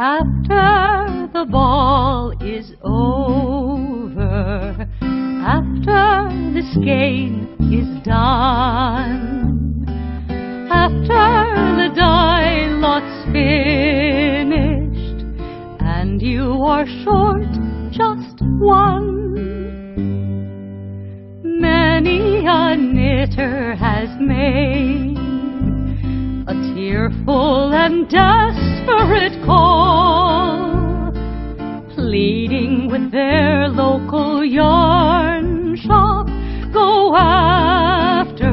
After the ball is over, after the skein is done, after the die lot's finished, and you are short just one, many a knitter has made a tearful and desperate call, pleading with their local yarn shop, go after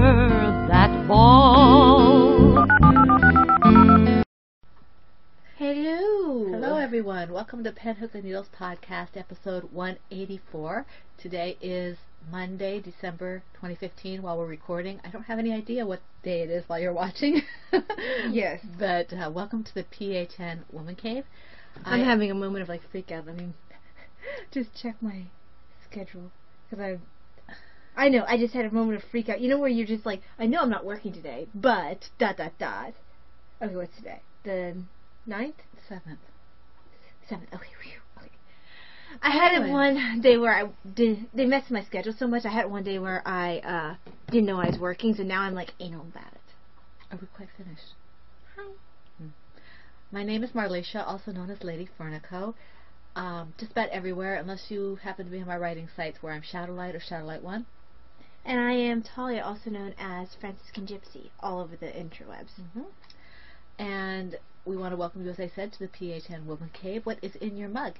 that ball. Hello everyone. Welcome to Pen, Hook, and Needles Podcast, episode 184. Today is Monday, December 2015, while we're recording. I don't have any idea what day it is while you're watching. Yes. But welcome to the PHN Woman Cave. I'm having a moment of freak out. Just check my schedule. Because I know, I just had a moment of freak out. You know where you're just like, I know I'm not working today, but ... Okay, what's today? The 9th? 7th. Okay, whew. Okay. I had it one day where they messed my schedule so much. I had it one day where I didn't know I was working, so now I'm anal about it. Are we quite finished? Hi. My name is Marlecia, also known as Lady Furnico. Just about everywhere, unless you happen to be on my writing sites where I'm Shadowlight or Shadowlight 1. And I am Talia, also known as Franciscan Gypsy, all over the interwebs. And we want to welcome you, as I said, to the PHN Woman Cave. What is in your mug?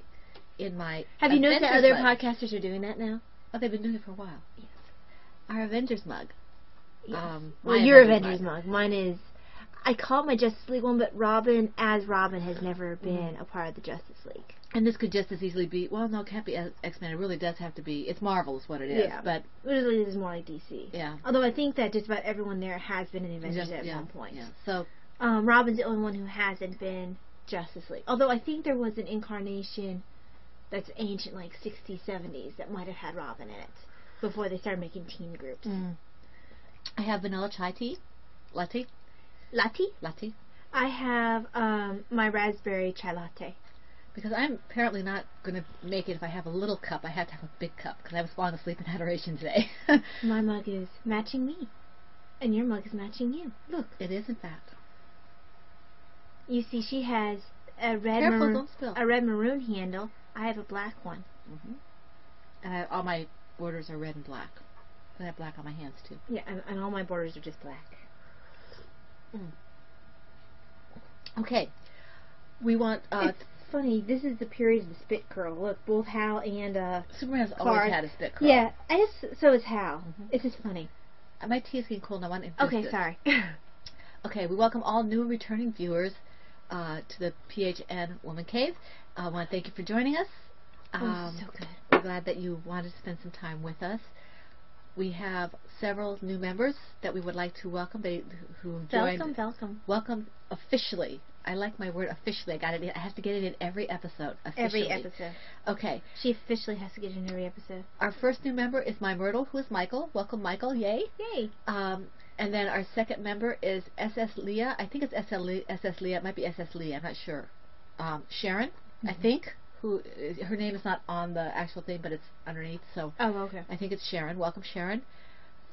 In my Have you noticed that other mug. podcasters are doing that now? Oh, they've been doing it for a while. Yes. Our Avengers mug. Yes. Well, your Avengers mug. Mine is, I call it my Justice League one, but Robin has never been a part of the Justice League. And this could just as easily be, well, no, it can't be X-Men. It really does have to be, it's Marvel is what it is. Yeah, but usually it is more like DC. Yeah. Although I think that just about everyone there has been in the Avengers at one point. Yeah. So, Robin's the only one who hasn't been Justice League. Although I think there was an incarnation that's ancient, like 60s, 70s, that might have had Robin in it before they started making teen groups. I have vanilla chai tea. Latte. I have my raspberry chai latte. Because I'm apparently not going to make it if I have a little cup. I have to have a big cup because I was falling asleep in adoration today. My mug is matching me. And your mug is matching you. Look. It is, in fact. You see, she has a red maroon handle. I have a black one. And all my borders are red and black. I have black on my hands, too. Yeah, and all my borders are just black. Okay. We want... it's funny. This is the period of the spit curl. Look, both Hal and Superman has always had a spit curl. Yeah, so is Hal. It's just funny. My tea is getting cold. I want to Okay, sorry. Okay, we welcome all new and returning viewers to the PHN Woman Cave. I want to thank you for joining us. So good. We're glad that you wanted to spend some time with us. We have several new members that we would like to welcome. Who joined. Welcome officially. I like my word officially. I have to get it in every episode. Officially. Every episode. Okay. She officially has to get it in every episode. Our first new member is my Myrtle, who is Michael. Welcome, Michael. Yay. Yay. And then our second member is SS Leah. I think it's SS Leah. It might be SS Leah. I'm not sure. Sharon, I think. Her name is not on the actual thing, but it's underneath. So. Oh, okay. I think it's Sharon. Welcome, Sharon.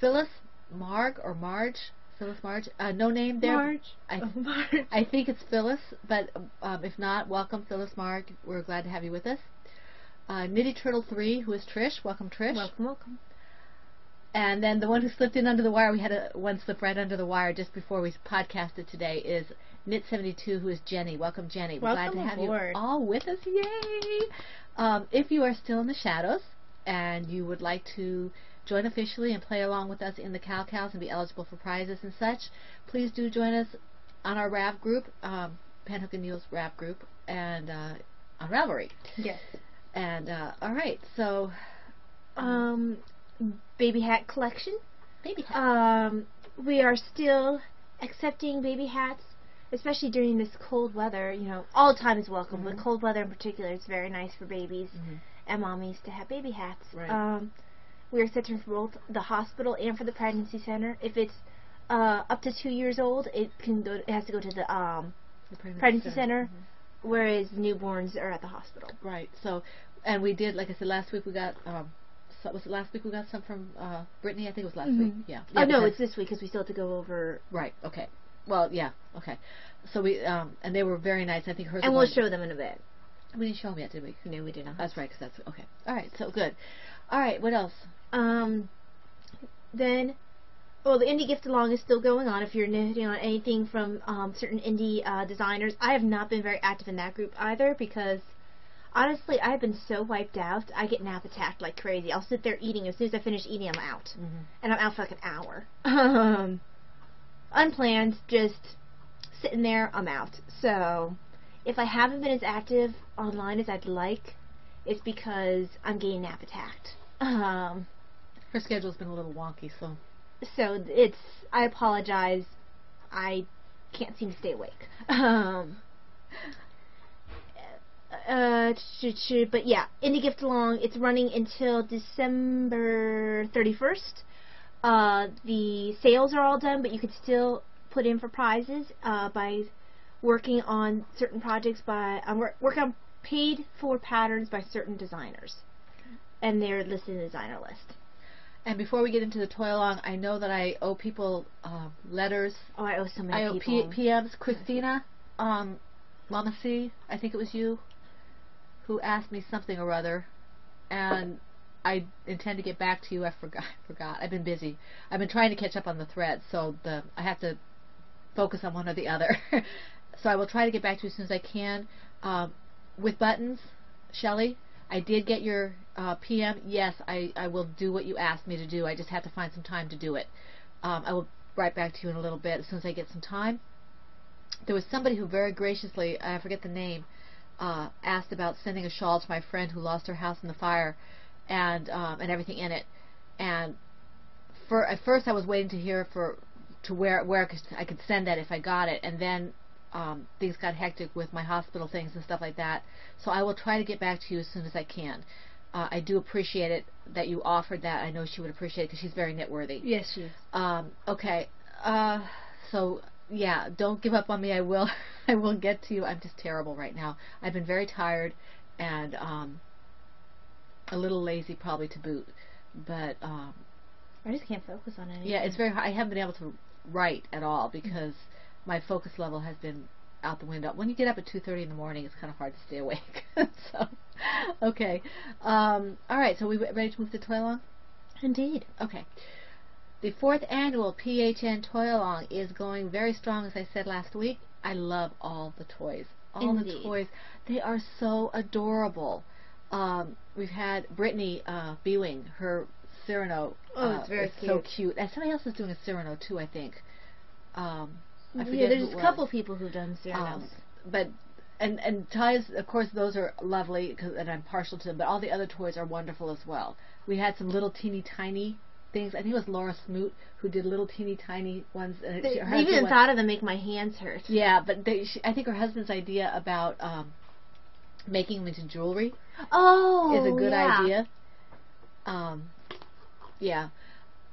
Phyllis Marge. Phyllis Marge. No name there. Marge. I think it's Phyllis, but if not, welcome, Phyllis Marge. We're glad to have you with us. Nitty Turtle 3, who is Trish. Welcome, Trish. Welcome. And then the one who slipped in under the wire, we had one slip right under the wire just before we podcasted today, is Knit72, who is Jenny. Welcome, Jenny. We're glad to have you all with us. Yay! If you are still in the shadows and you would like to join officially and play along with us in the Cows and be eligible for prizes and such, please do join us on our RAV group, Pen, Hook, and Needles RAV group, and on Ravelry. Yes. And, all right, so... baby hat collection. Baby hats. We are still accepting baby hats, especially during this cold weather. All the time is welcome, but cold weather in particular is very nice for babies and mommies to have baby hats. Right. We are accepting for both the hospital and for the pregnancy center. If it's up to 2 years old, it has to go to the pregnancy center. whereas newborns are at the hospital. Right. So, and we did, like I said, last week we got. Was it last week we got some from Brittany? I think it was last week. Yeah. Oh no, it's this week because we still have to go over. Right. Okay. Well, yeah. Okay. So we and they were very nice. I think hers. And we'll show them in a bit. We didn't show them yet, did we? No, we did not. That's right. Because that's okay. All right. So good. All right. What else? Then. Well, the indie gift along is still going on. If you're knitting on anything from certain indie designers, I have not been very active in that group either because, honestly, I've been so wiped out. I get nap attacked like crazy. I'll sit there eating. As soon as I finish eating, I'm out, and I'm out for like an hour. Unplanned, just sitting there. I'm out. So, if I haven't been as active online as I'd like, it's because I'm getting nap attacked. Her schedule's been a little wonky, so. So I apologize. I can't seem to stay awake. But yeah, Indie Gift Along, it's running until December 31st. The sales are all done, but you can still put in for prizes by working on certain projects working on paid for patterns by certain designers. And they're listed in the designer list. And before we get into the toy along, I know that I owe people letters. Oh, I owe so many people. I owe PMs. Christina, Mama C, I think it was you, who asked me something or other, and I intend to get back to you. I forgot. I've been busy. I've been trying to catch up on the thread, so I have to focus on one or the other. So I will try to get back to you as soon as I can. With buttons, Shelley, I did get your PM. Yes, I will do what you asked me to do. I just have to find some time to do it. I will write back to you in a little bit as soon as I get some time. There was somebody who very graciously, I forget the name, asked about sending a shawl to my friend who lost her house in the fire and everything in it. And at first I was waiting to hear to where I could send that if I got it, and then things got hectic with my hospital things and stuff like that. So I will try to get back to you as soon as I can. I do appreciate it that you offered that. I know she would appreciate it because she's very knitworthy. Yes, she is. Okay. So yeah, don't give up on me. I will. I will get to you. I'm just terrible right now. I've been very tired and a little lazy probably to boot. But I just can't focus on anything. Yeah, it's very hard. I haven't been able to write at all because my focus level has been out the window. When you get up at 2:30 in the morning, it's kind of hard to stay awake. So, okay. All right, so we ready to move to Toy Along? Indeed. Okay. The 4th annual PHN Toy Along is going very strong, as I said last week. I love all the toys. All Indeed. the toys. They are so adorable. We've had Brittany Bewing, her Cyrano. Oh, it's very cute. So cute. And somebody else is doing a Cyrano too, I think. I forget yeah, there's who a couple people who've done Cyranos. But and ties, of course, those are lovely, and I'm partial to them. But all the other toys are wonderful as well. We had some little teeny tiny things. I think it was Laura Smoot who did little teeny tiny ones. They even thought of them make my hands hurt. Yeah, but I think her husband's idea about making them into jewelry is a good idea. Yeah.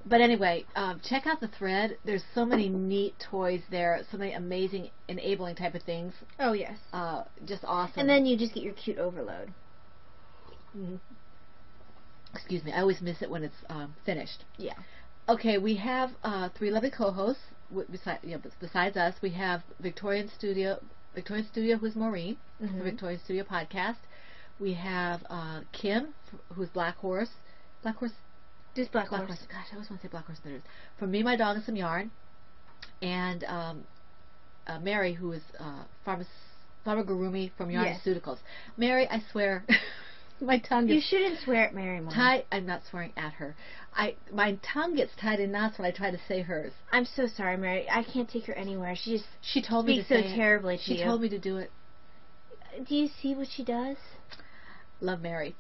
But anyway, check out the thread. There's so many neat toys there, so many amazing enabling type of things. Oh, yes. Just awesome. And then you just get your cute overload. Mm-hmm. Excuse me, I always miss it when it's finished. Yeah. Okay, we have 3 lovely co-hosts. Besides us, we have Victorian Studio, who's Maureen, from the Victorian Studio podcast. We have Kim, who's Black Horse. Just Black Horse. Gosh, I always want to say Black Horse Knitters. From Me, My Dog, and Some Yarn. And Mary, who is Pharmagurumi from Yarnaceuticals. Yes. Mary, I swear, my tongue gets... You shouldn't swear at Mary, Mom. I'm not swearing at her. My tongue gets tied in knots when I try to say hers. I'm so sorry, Mary. I can't take her anywhere. She told me to say so terribly to you. She told me to do it. Do you see what she does? Love Mary.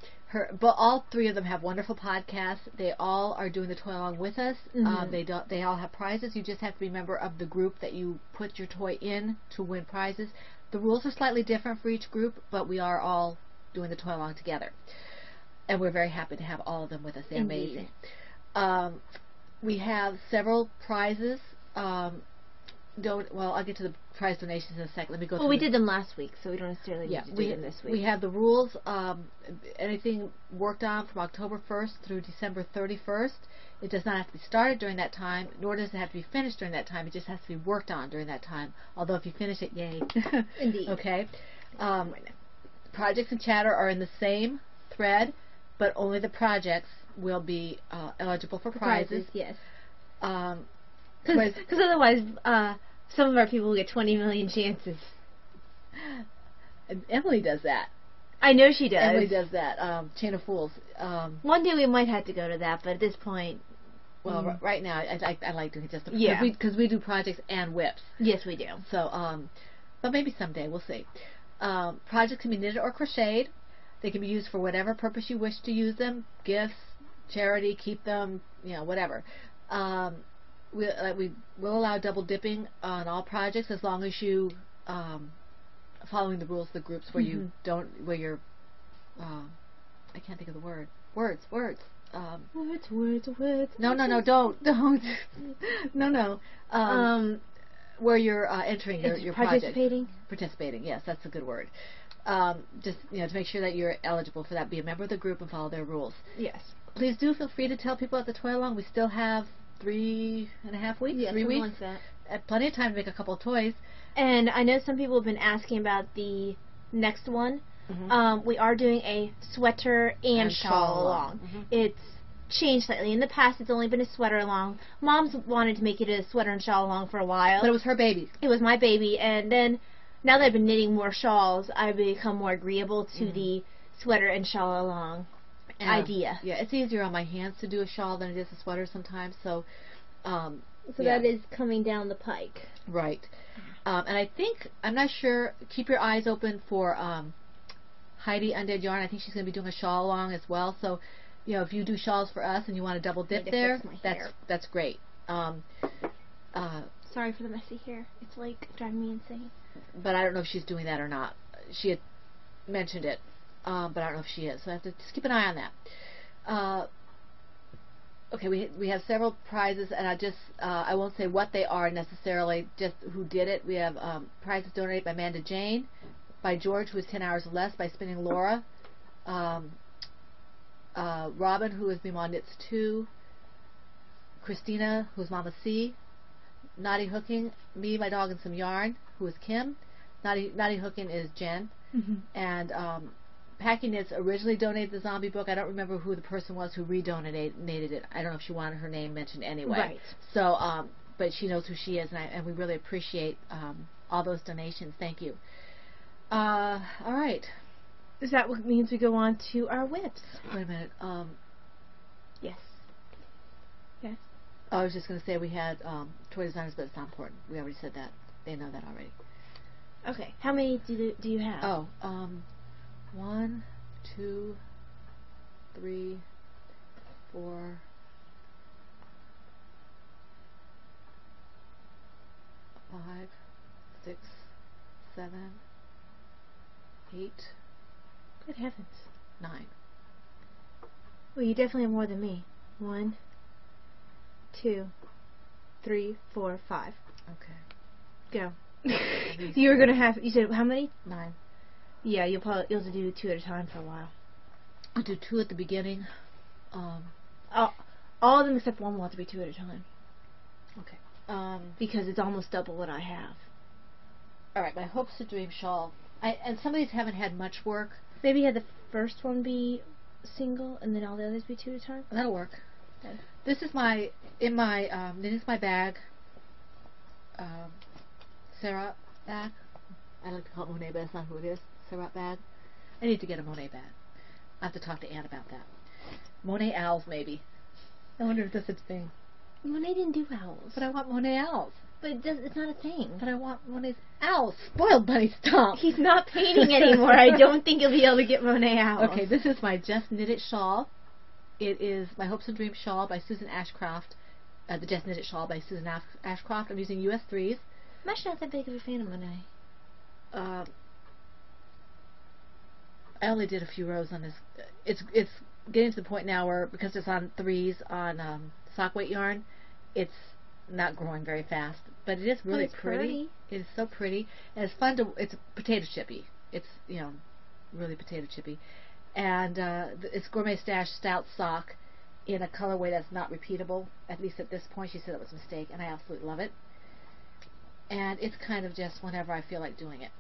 But all 3 of them have wonderful podcasts. They all are doing the toy along with us. They all have prizes. You just have to be a member of the group that you put your toy in to win prizes. The rules are slightly different for each group, but we are all doing the toy along together. And we're very happy to have all of them with us. They're amazing. We have several prizes. I'll get to the prize donations in a second. Let me go through. Well, we did them last week, so we don't necessarily need to do them this week. We have the rules. Anything worked on from October 1st through December 31st. It does not have to be started during that time, nor does it have to be finished during that time. It just has to be worked on during that time. Although if you finish it, yay. Indeed. Okay. Projects and chatter are in the same thread, but only the projects will be eligible for prizes. Yes. Because otherwise, some of our people will get 20 million chances. Emily does that. I know she does. Emily does that. Chain of Fools. One day we might have to go to that, but at this point... Well, right now, I like doing it just because we do projects and whips. Yes, we do. So, but maybe someday, we'll see. Projects can be knitted or crocheted. They can be used for whatever purpose you wish to use them. Gifts, charity, keep them, whatever. We will allow double dipping on all projects as long as you following the rules of the groups where you don't, where you're, I can't think of the word. Words. Words. No, don't. No. Where you're entering your participating. Project. Participating, yes, that's a good word. Just to make sure that you're eligible for that. Be a member of the group and follow their rules. Yes. Please do feel free to tell people at the toy along. We still have 3.5 weeks. Yeah, 3 weeks. Like that. Plenty of time to make a couple of toys. And I know some people have been asking about the next one. Mm-hmm. We are doing a sweater and shawl along. Mm-hmm. It's changed slightly. In the past, it's only been a sweater along. Mom's wanted to make it a sweater and shawl along for a while. But it was her baby. It was my baby. And then, now that I've been knitting more shawls, I've become more agreeable to the sweater and shawl along idea. Yeah, it's easier on my hands to do a shawl than it is a sweater sometimes. So that is coming down the pike. Right. And I think, I'm not sure, keep your eyes open for Heidi Undead Yarn. I think she's going to be doing a shawl along as well. So, if you do shawls for us and you want to double dip there, that's great. Sorry for the messy hair. It's like driving me insane. But I don't know if she's doing that or not. She had mentioned it, but I don't know if she is. So I have to just keep an eye on that. Okay, we have several prizes, and I won't say what they are necessarily, just who did it. We have prizes donated by Amanda Jane, by George, who is 10 hours or less, by Spinning Laura, Robin, who is Mima Knits 2, Christina, who is Mama C, Naughty Hooking, Me, My Dog, and Some Yarn, who is Kim, Naughty Hooking is Jen, and Packing Knits originally donated the zombie book. I don't remember who the person was who redonated it. I don't know if she wanted her name mentioned anyway. Right. So, but she knows who she is, and we really appreciate all those donations. Thank you. All right. Is that what means we go on to our whips? Wait a minute. Yes. Yes. I was just going to say we had toy designers, but it's not important. We already said that. They know that already. Okay. How many do you have? Oh, 1, 2, 3, 4, 5, 6, 7, 8. Good heavens. 9. Well, you definitely have more than me. 1, 2, 3, 4, 5. Okay. Go. You were gonna have. You said how many? 9. Yeah, you'll have to do 2 at a time for a while. I'll do 2 at the beginning. All of them except one will have to be 2 at a time. Okay. Because it's almost double what I have. All right, my Hopes to Dream shawl. And some of these haven't had much work. Maybe have the first one be single and then all the others be 2 at a time. That'll work. Okay. This is my bag. Sarah bag. I like to call it Monet, but that's not who it is. Sarah bag. I need to get a Monet bag. I have to talk to Anne about that. Monet owls, maybe. I wonder if that's a thing. Monet didn't do owls. But I want Monet owls. But it's not a thing. But I want Monet's owls. Spoiled bunny, stop. He's not painting anymore. I don't think he'll be able to get Monet owls. Okay, this is my Just Knitted shawl. It is my Hopes and Dreams shawl by Susan Ashcroft. The Just Knitted shawl by Susan Ashcroft. I'm using US 3s. I'm actually not that big of a fan of Monet. I only did a few rows on this. It's getting to the point now where, because it's on 3s on sock weight yarn, it's not growing very fast, but it is really pretty. It is so pretty, and it's fun to. It's potato chippy. It's really potato chippy, and it's Gourmet Stash Stout Sock in a colorway that's not repeatable. At least at this point, she said it was a mistake, and I absolutely love it. And it's kind of just whenever I feel like doing it.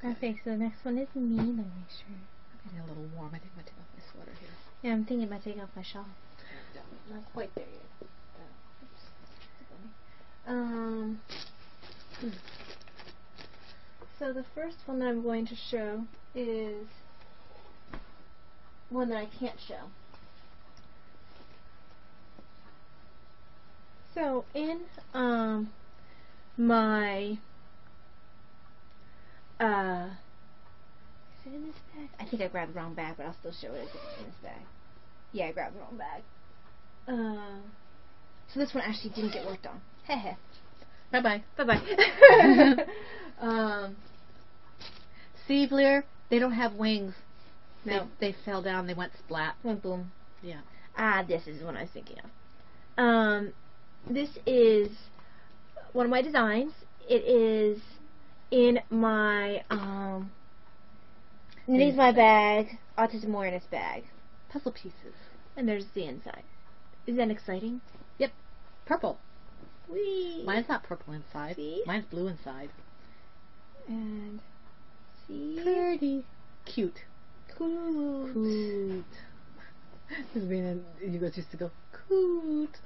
Okay, so the next one is me. Let me make sure. I'm getting a little warm. I think I'm going to take off my sweater here. Yeah, I'm thinking about taking off my shawl. Not quite there yet. So the first one that I'm going to show is one that I can't show. So in my is it in this bag? I think I grabbed the wrong bag, but I'll still show it as if it's in this bag. Yeah, I grabbed the wrong bag. So this one actually didn't get worked on. Heh. Bye-bye. Bye-bye. Seavlier, they don't have wings. No. They fell down. They went splat. Went boom. Yeah. This is what I was thinking of. This is one of my designs. It is in my Knitting's My Bag, Autism Awareness bag. Puzzle pieces. And there's the inside. Is that exciting? Yep. Purple. Whee! Mine's not purple inside. See? Mine's blue inside. And see? Pretty. Cute. Cool. This being you guys used to go, cute.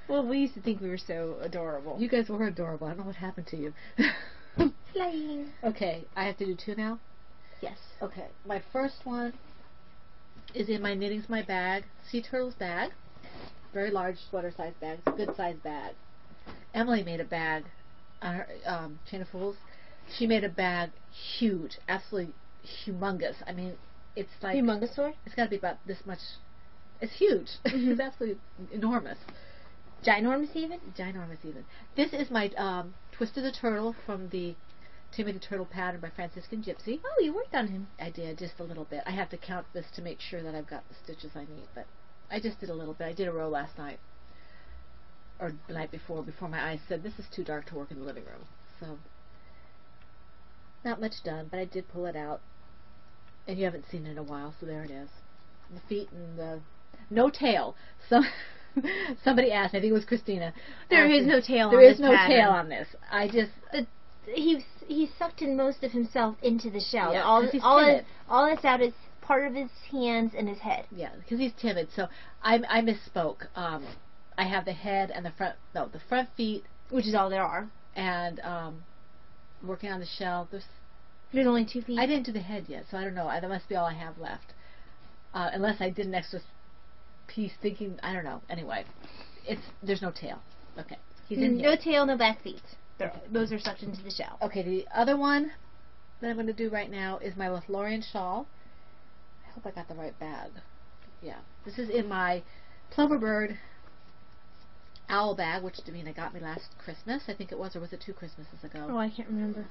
Well, we used to think we were so adorable. You guys were adorable. I don't know what happened to you. Flying. Okay, I have to do two now? Yes. Okay, my first one is in my Knitting's My Bag, Sea Turtles bag. Very large sweater size bag. It's a good size bag. Emily made a bag on her Chain of Fools. She made a bag huge, absolutely humongous. I mean, it's like... Humongous sword? It's got to be about this much. It's huge. Mm-hmm. It's absolutely enormous. Ginormous even? Ginormous even. This is my Twisted the Turtle from the Timmy the Turtle pattern by Franciscan Gypsy. Oh, you worked on him. I did, just a little bit. I have to count this to make sure that I've got the stitches I need, but I just did a little bit. I did a row last night, or the night before my eyes said, this is too dark to work in the living room. So, not much done, but I did pull it out. And you haven't seen it in a while, so there it is. The feet and the... No tail. Somebody asked, I think it was Christina. There is no tail on this. There is no pattern. tail on this. I just... He sucked in most of himself into the shell. Yeah, all that's out is part of his hands and his head. Yeah, because he's timid. So I misspoke. I have the head and the front feet, which is all there are. And working on the shell. There's only 2 feet. I didn't do the head yet, so I don't know. That must be all I have left, unless I did an extra piece. Thinking, I don't know. Anyway, there's no tail. Okay, he's in here. No tail, no back feet. Those are sucked into the shell. Okay, the other one that I'm going to do right now is my Lothlorien shawl. I hope I got the right bag. Yeah. This is in my Ploverbird owl bag, which Davina got me last Christmas. I think it was, or was it 2 Christmases ago? Oh, I can't remember.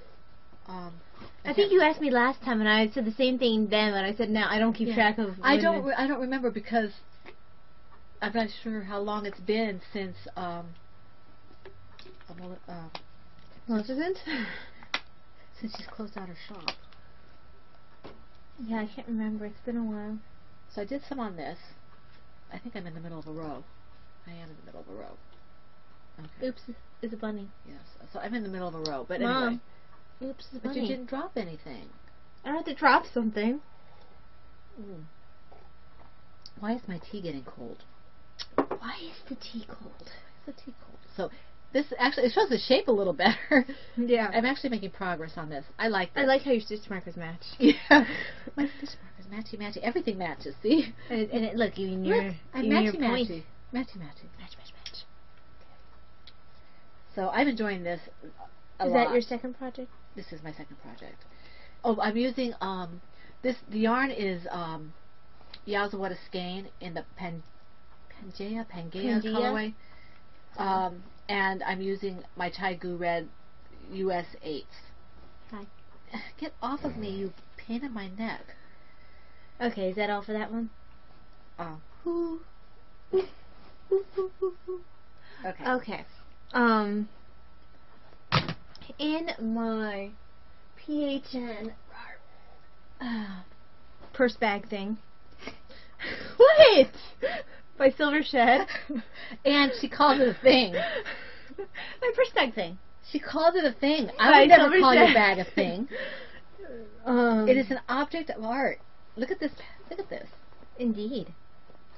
I think you asked me last time, and I said the same thing then, but I said, no, I don't keep track of... I don't remember because I'm not sure how long it's been since... since she's closed out her shop. Yeah, I can't remember. It's been a while. So I did some on this. I think I'm in the middle of a row. I am in the middle of a row. Okay. Oops, is a bunny. Yes. So I'm in the middle of a row. But Mom. anyway. Oops, is a But bunny. you didn't drop anything. I had to drop something. Why is my tea getting cold? Why is the tea cold? Why is the tea cold? So this actually, it shows the shape a little better. Yeah. I'm actually making progress on this. I like this. I like how your stitch markers match. Yeah. My stitch markers matchy. Everything matches, see? And look, even your I'm even matchy. your point. Match. So I'm enjoying this a lot. Is that your second project? This is my second project. Oh, I'm using the yarn is Yazawada Skein in the Pangea colorway. And I'm using my Chai Gu Red US 8s. Hi. Get off of me, you pain in my neck. Okay, is that all for that one? Who? Okay. Okay. In my PHN purse bag thing. What? By Silver Shed. And she called it a thing. My purse bag thing. She called it a thing. I would never call your bag a thing. It is an object of art. Look at this. Look at this. Indeed.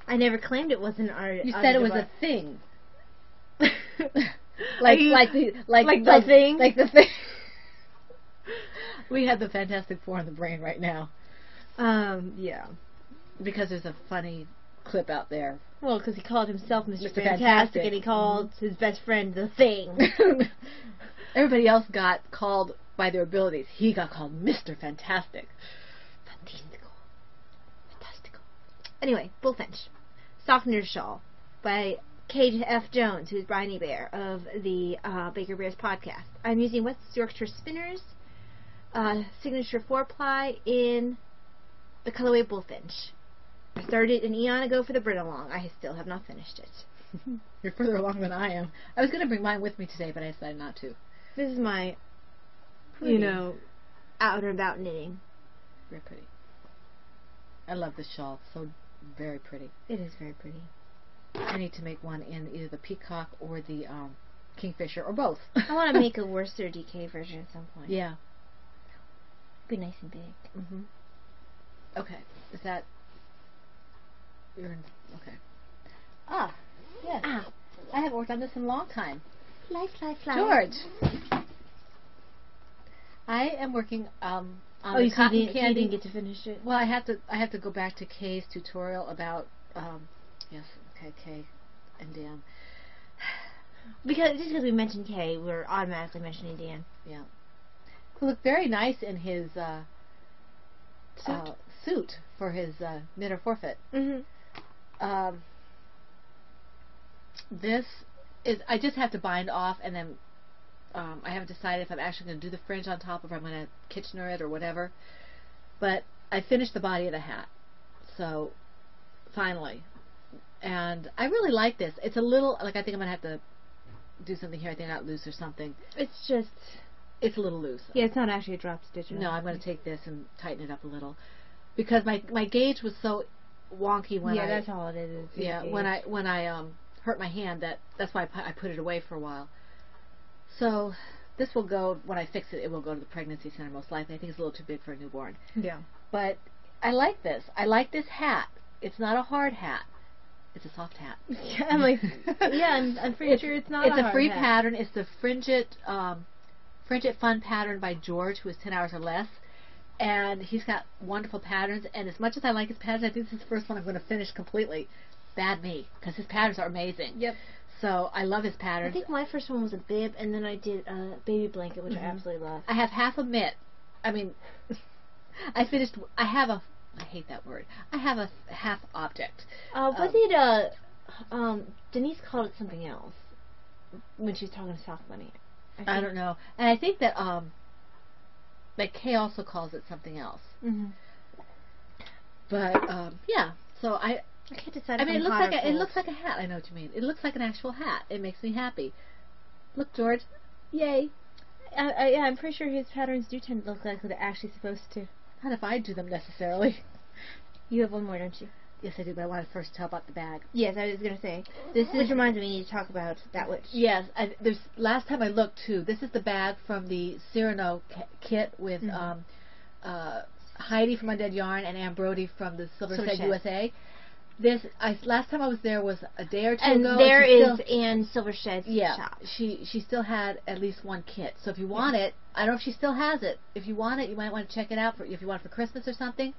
I never claimed it was an art. You said it was a thing. like the thing. Like the thing. We have the Fantastic Four in the brain right now. Yeah. Because there's a funny clip out there. Well, because he called himself Mr. Fantastic, and he called his best friend the Thing. Everybody else got called by their abilities. He got called Mr. Fantastic. Fantastical. Anyway, Bullfinch. Stockner's Shawl by Kate F. Jones, who's Bryony Bear of the Baker Bears podcast. I'm using West Yorkshire Spinners signature 4-ply in the colorway Bullfinch. I started an eon ago for the Brit-along. I still have not finished it. You're further along than I am. I was going to bring mine with me today, but I decided not to. This is my, out and about knitting. Very pretty. I love this shawl. So very pretty. It is very pretty. I need to make one in either the peacock or the kingfisher, or both. I want to make a Worcester DK version at some point. Yeah. Be nice and big. Mm-hmm. Okay. Is that... You're in... Okay. Ah, yes. Ah. I haven't worked on this in a long time. Fly. George. I am working on the cotton candy. candy. You didn't get to finish it? Well, I have to go back to Kay's tutorial about Kay and Dan. Because we mentioned Kay, we're automatically mentioning Dan. Yeah. Who looked very nice in his suit for his knitter forfeit. Mm-hmm. This is, I just have to bind off, and then I haven't decided if I'm actually going to do the fringe on top, or if I'm going to Kitchener it or whatever. But I finished the body of the hat, so finally. And I really like this. It's a little, like, I think I'm going to have to do something here. I think I got loose or something. It's a little loose. Yeah, it's not actually a drop stitch. No, I'm going to take this and tighten it up a little, because my gauge was so wonky when Yeah, that's all it is. Yeah, when I hurt my hand, that's why I put it away for a while. So this will go, when I fix it, it will go to the pregnancy center most likely. I think it's a little too big for a newborn. Yeah. But I like this. I like this hat. It's not a hard hat. It's a soft hat. Yeah, I'm like, I'm pretty sure it's not. It's a free hat. pattern. It's the Fringe It Fun pattern by George, who is 10 hours or less. And he's got wonderful patterns. And as much as I like his patterns, I think this is the first one I'm going to finish completely. Bad me, because his patterns are amazing. Yep. So I love his patterns. I think my first one was a bib, and then I did a baby blanket, which I absolutely love. I have half a mitt. I mean, I hate that word. I have a half object. Denise called it something else when she was talking to Soft Bunny. I don't know. And I think that Kay also calls it something else. Mm-hmm. But yeah, so I can't decide. I mean, it looks like a hat. I know what you mean. It looks like an actual hat. It makes me happy. Look, George. Yay. Yeah, I'm pretty sure his patterns do tend to look like they're actually supposed to. Not if I do them necessarily. You have one more, don't you? Yes, I do, but I want to first tell about the bag. Yes, I was going to say. Which reminds me, we need to talk about that witch. Yes, last time I looked, too. This is the bag from the Cyrano kit with Heidi from Undead Yarn and Ann Brody from the Silver Shed USA. Last time I was there was a day or two ago. And there is Ann Silvershed's shop. She still had at least one kit. So if you want it, I don't know if she still has it. If you want it, you might want to check it out if you want it for Christmas or something.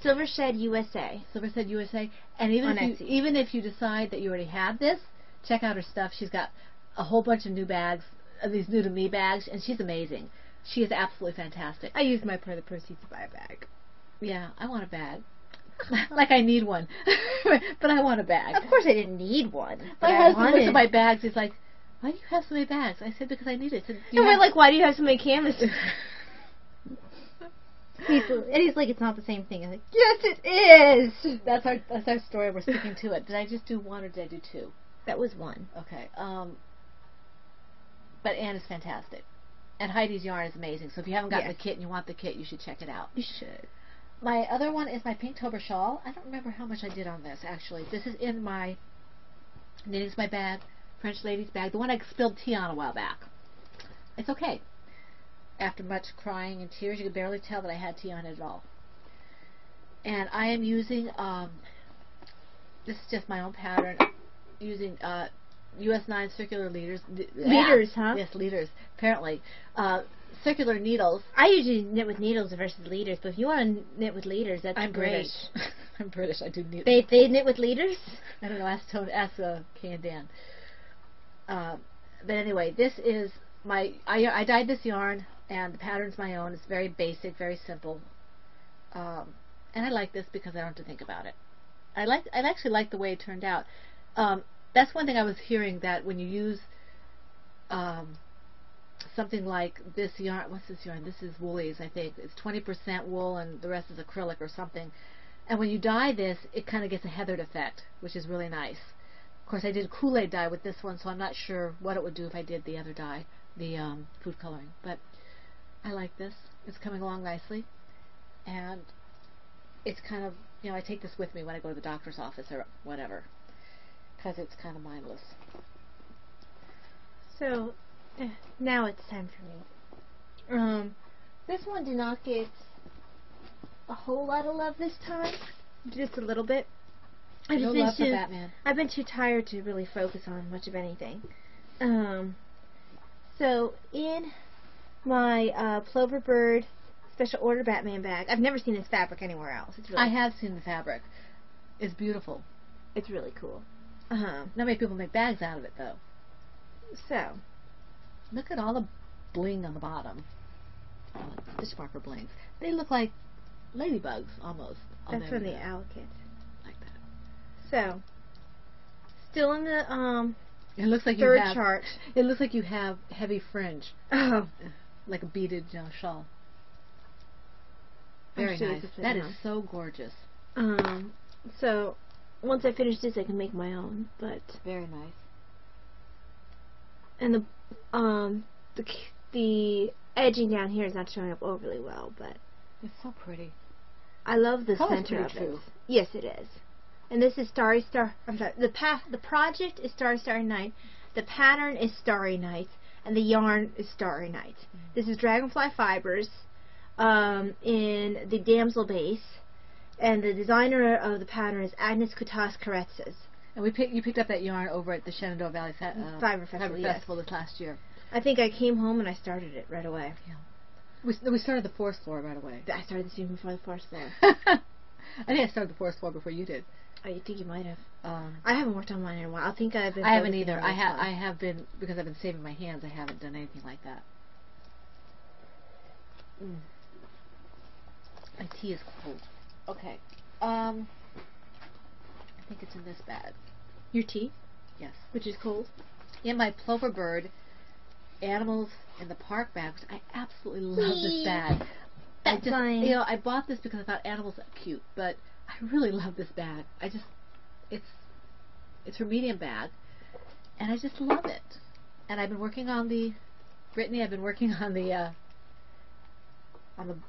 Silver Shed USA. Silver Shed USA. And even if you decide that you already have this, check out her stuff. She's got a whole bunch of new bags, these new to me bags, and she's amazing. She is absolutely fantastic. I used my part of the proceeds to buy a bag. Yeah, I want a bag. Like I need one. But I want a bag. Of course I didn't need one. My husband looks at my bags. He's like, why do you have so many bags? I said, because I need it. We're like, why do you have so many canvases? And he's like, it's not the same thing. I'm like, yes, it is. That's our story. We're sticking to it. Did I just do one or did I do two? That was one. Okay. But Anne is fantastic. And Heidi's yarn is amazing. So if you haven't gotten the kit and you want the kit, you should check it out. You should. My other one is my Pinktober shawl. I don't remember how much I did on this, actually. This is in my Knitting's My Bag, French Lady's Bag, the one I spilled tea on a while back. It's okay. After much crying and tears, you could barely tell that I had tea on it at all. And I am using, this is just my own pattern, using US 9 circular leaders. Leaders, huh? Yes, leaders, apparently. Circular needles. I usually knit with needles versus leaders, but if you want to knit with leaders, that's I'm great. British. I'm British. I do knit. They knit with leaders? I don't know. Ask Kay and Dan. But anyway, this is my. I dyed this yarn, and the pattern's my own. It's very basic, very simple. And I like this because I don't have to think about it. I actually like the way it turned out. That's one thing I was hearing, that when you use something like this yarn, what's this yarn? This is Woolies, I think. It's 20% wool and the rest is acrylic or something. And when you dye this, it kind of gets a heathered effect, which is really nice. Of course, I did Kool-Aid dye with this one, so I'm not sure what it would do if I did the other dye, the food coloring. But I like this. It's coming along nicely. And it's kind of, I take this with me when I go to the doctor's office or whatever, because it's kind of mindless. So, now it's time for me. This one did not get a whole lot of love this time. Just a little bit. No love for Batman. I've been too tired to really focus on much of anything. So, in my Plover Bird special order Batman bag, I've never seen this fabric anywhere else. It's really I have seen the fabric. It's beautiful. It's really cool. Not many people make bags out of it, though. So, look at all the bling on the bottom. Stitch marker blings. They look like ladybugs, almost. That's from the owl kit. Like that. So, still in the it looks like third you have, chart. It looks like you have heavy fringe. Oh. Like a beaded shawl. Very nice. That is so gorgeous. So, once I finish this, I can make my own. But very nice. And the edging down here is not showing up overly well, but it's so pretty. I love the Color's center of true. it. Yes, it is. And this is Starry Star. I'm sorry. The project is Starry Starry Night. The pattern is Starry Night, and the yarn is Starry Night. This is Dragonfly Fibers in the damsel base, and the designer of the pattern is Agnes Kutas-Karetzes. And you picked up that yarn over at the Shenandoah Valley Fiber Festival this last year. I think I came home and I started it right away. Yeah. We started the fourth floor right away. I started this even before the fourth floor. I think I started the fourth floor before you did. Oh, you think you might have? I haven't worked on mine in a while. I haven't either. I have been, because I've been saving my hands. I haven't done anything like that. My tea is cold. Okay. I think it's in this bag. Your tea? Yes. Which is cold? In my Plover Bird Animals in the Park bags. I absolutely love this bag. That's fine. I bought this because I thought animals are cute, but I really love this bag. It's her medium bag, and I just love it. And I've been working on the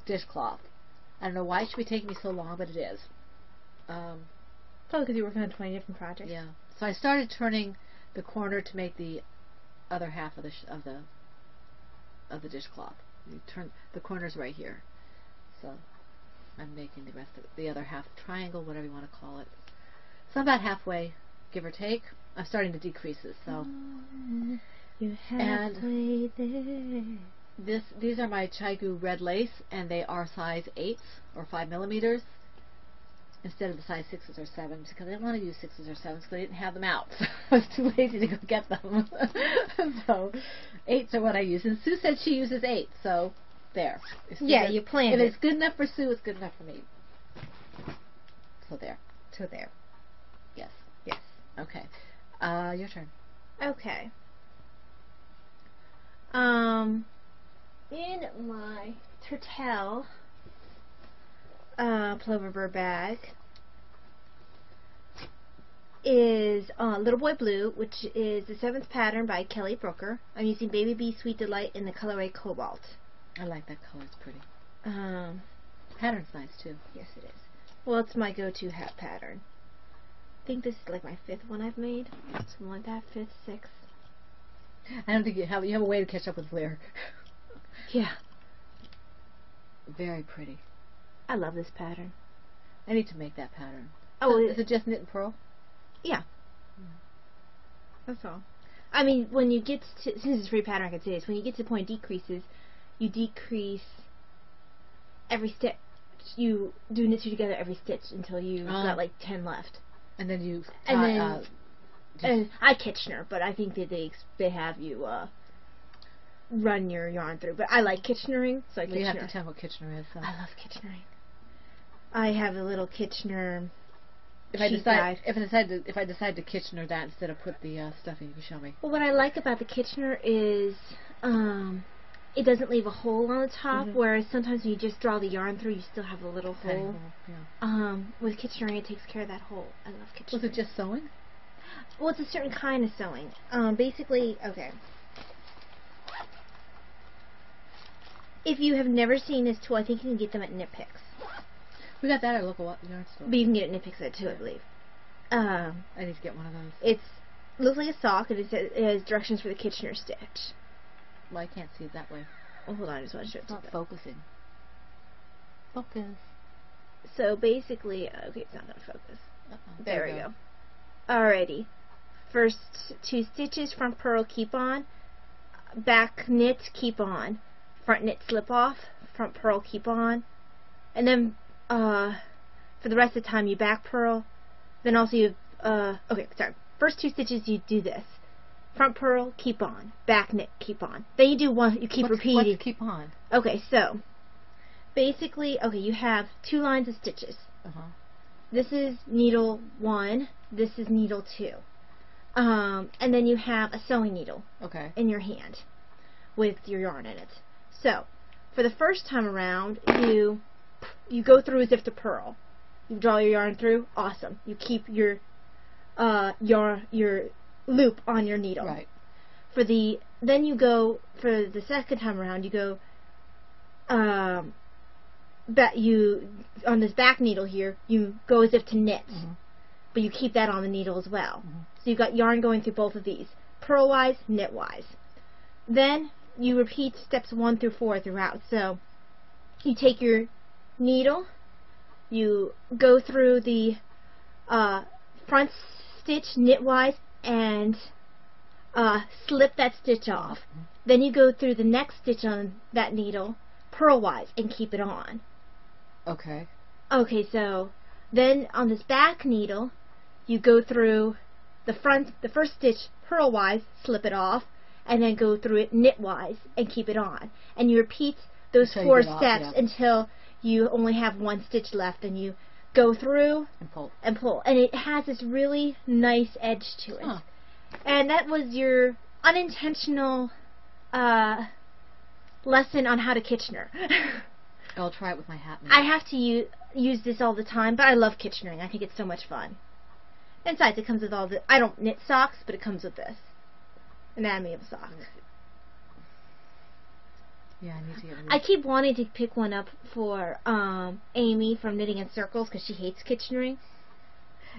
dishcloth. I don't know why it should be taking me so long, but it is. Probably because you're working on 20 different projects. Yeah. So I started turning the corner to make the other half of the dishcloth. You turn the corners right here. So I'm making the rest of the other half triangle, whatever you want to call it. So I'm about halfway, give or take. I'm starting to decrease this. So you're halfway there. These are my Chaigu red lace, and they are size 8s or 5 millimeters instead of the size 6s or 7s, because I didn't want to use 6s or 7s because I didn't have them out. So I was too lazy to go get them. So 8s are what I use. And Sue said she uses 8, so there. You planned it. If it's good enough for Sue, it's good enough for me. So there. Yes. Okay. Your turn. Okay. In my Turtle Plover Bird bag, is Little Boy Blue, which is the 7th pattern by Kelly Brooker. I'm using Baby Bee Sweet Delight in the colorway Cobalt. I like that color. It's pretty. Pattern's nice, too. Yes, it is. Well, it's my go-to hat pattern. I think this is like my 5th one I've made. Something like that. 5th, 6th. I don't think you have a way to catch up with Blair. Yeah. Very pretty. I love this pattern. I need to make that pattern. Oh, is it just knit and purl? Yeah. That's all. I mean, when you get to, since it's a free pattern, I can say this, when you get to the point of decreases, you decrease every stitch. You do knit two together every stitch until you've got like 10 left. And then you and I Kitchener, but I think that they have you run your yarn through. But I like Kitchenering, so I Kitchener. You have to tell me what Kitchener is. So. I love Kitchenering. I have a little Kitchener. If I decide to Kitchener that instead of put the stuffing, you can show me. Well, what I like about the Kitchener is it doesn't leave a hole on the top, whereas sometimes when you just draw the yarn through, you still have a little hole. Yeah. With Kitchenering, it takes care of that hole. I love Kitchenering. Was it just sewing? Well, it's a certain kind of sewing. Basically, okay. If you have never seen this tool, I think you can get them at Knit Picks. We got that at our local yarn store. But you can get it at Knit Picks too, I believe. I need to get one of those. It looks like a sock, and it has directions for the Kitchener stitch. Well, I can't see it that way. Oh, hold on, I just want to show it to you. It's not focusing. Focus. So basically, okay, it's not going to focus. There we go. Alrighty. First 2 stitches, front purl, keep on. Back knit, keep on. Front knit, slip off. Front purl, keep on. And then for the rest of the time, you back purl. Then also you, okay, sorry. First 2 stitches, you do this. Front purl, keep on. Back knit, keep on. Then you do one, you keep repeating. What's keep on? Okay, so basically, okay, you have 2 lines of stitches. This is needle 1. This is needle 2. And then you have a sewing needle in your hand with your yarn in it. So, for the first time around, you go through as if to purl. You draw your yarn through. Awesome. You keep your loop on your needle. Right. Then you go for the second time around. You go on this back needle here. You go as if to knit, but you keep that on the needle as well. So you've got yarn going through both of these, purl-wise, knit-wise. Then you repeat steps 1 through 4 throughout. So you take your needle, you go through the front stitch knit-wise and slip that stitch off. Then you go through the next stitch on that needle, purl-wise, and keep it on. Okay. Okay, so then on this back needle, you go through the first stitch purl-wise, slip it off, and then go through it knit-wise and keep it on. And you repeat those 4 steps until you only have 1 stitch left, and you go through and pull. And it has this really nice edge to it. And that was your unintentional lesson on how to Kitchener. I'll try it with my hat. I have to use this all the time, but I love Kitchenering. I think it's so much fun. And besides, it comes with all the... I don't knit socks, but it comes with this. Anatomy of a sock. Yeah, I need to get one. I keep wanting to pick one up for Amy from Knitting in Circles because she hates Kitchenering.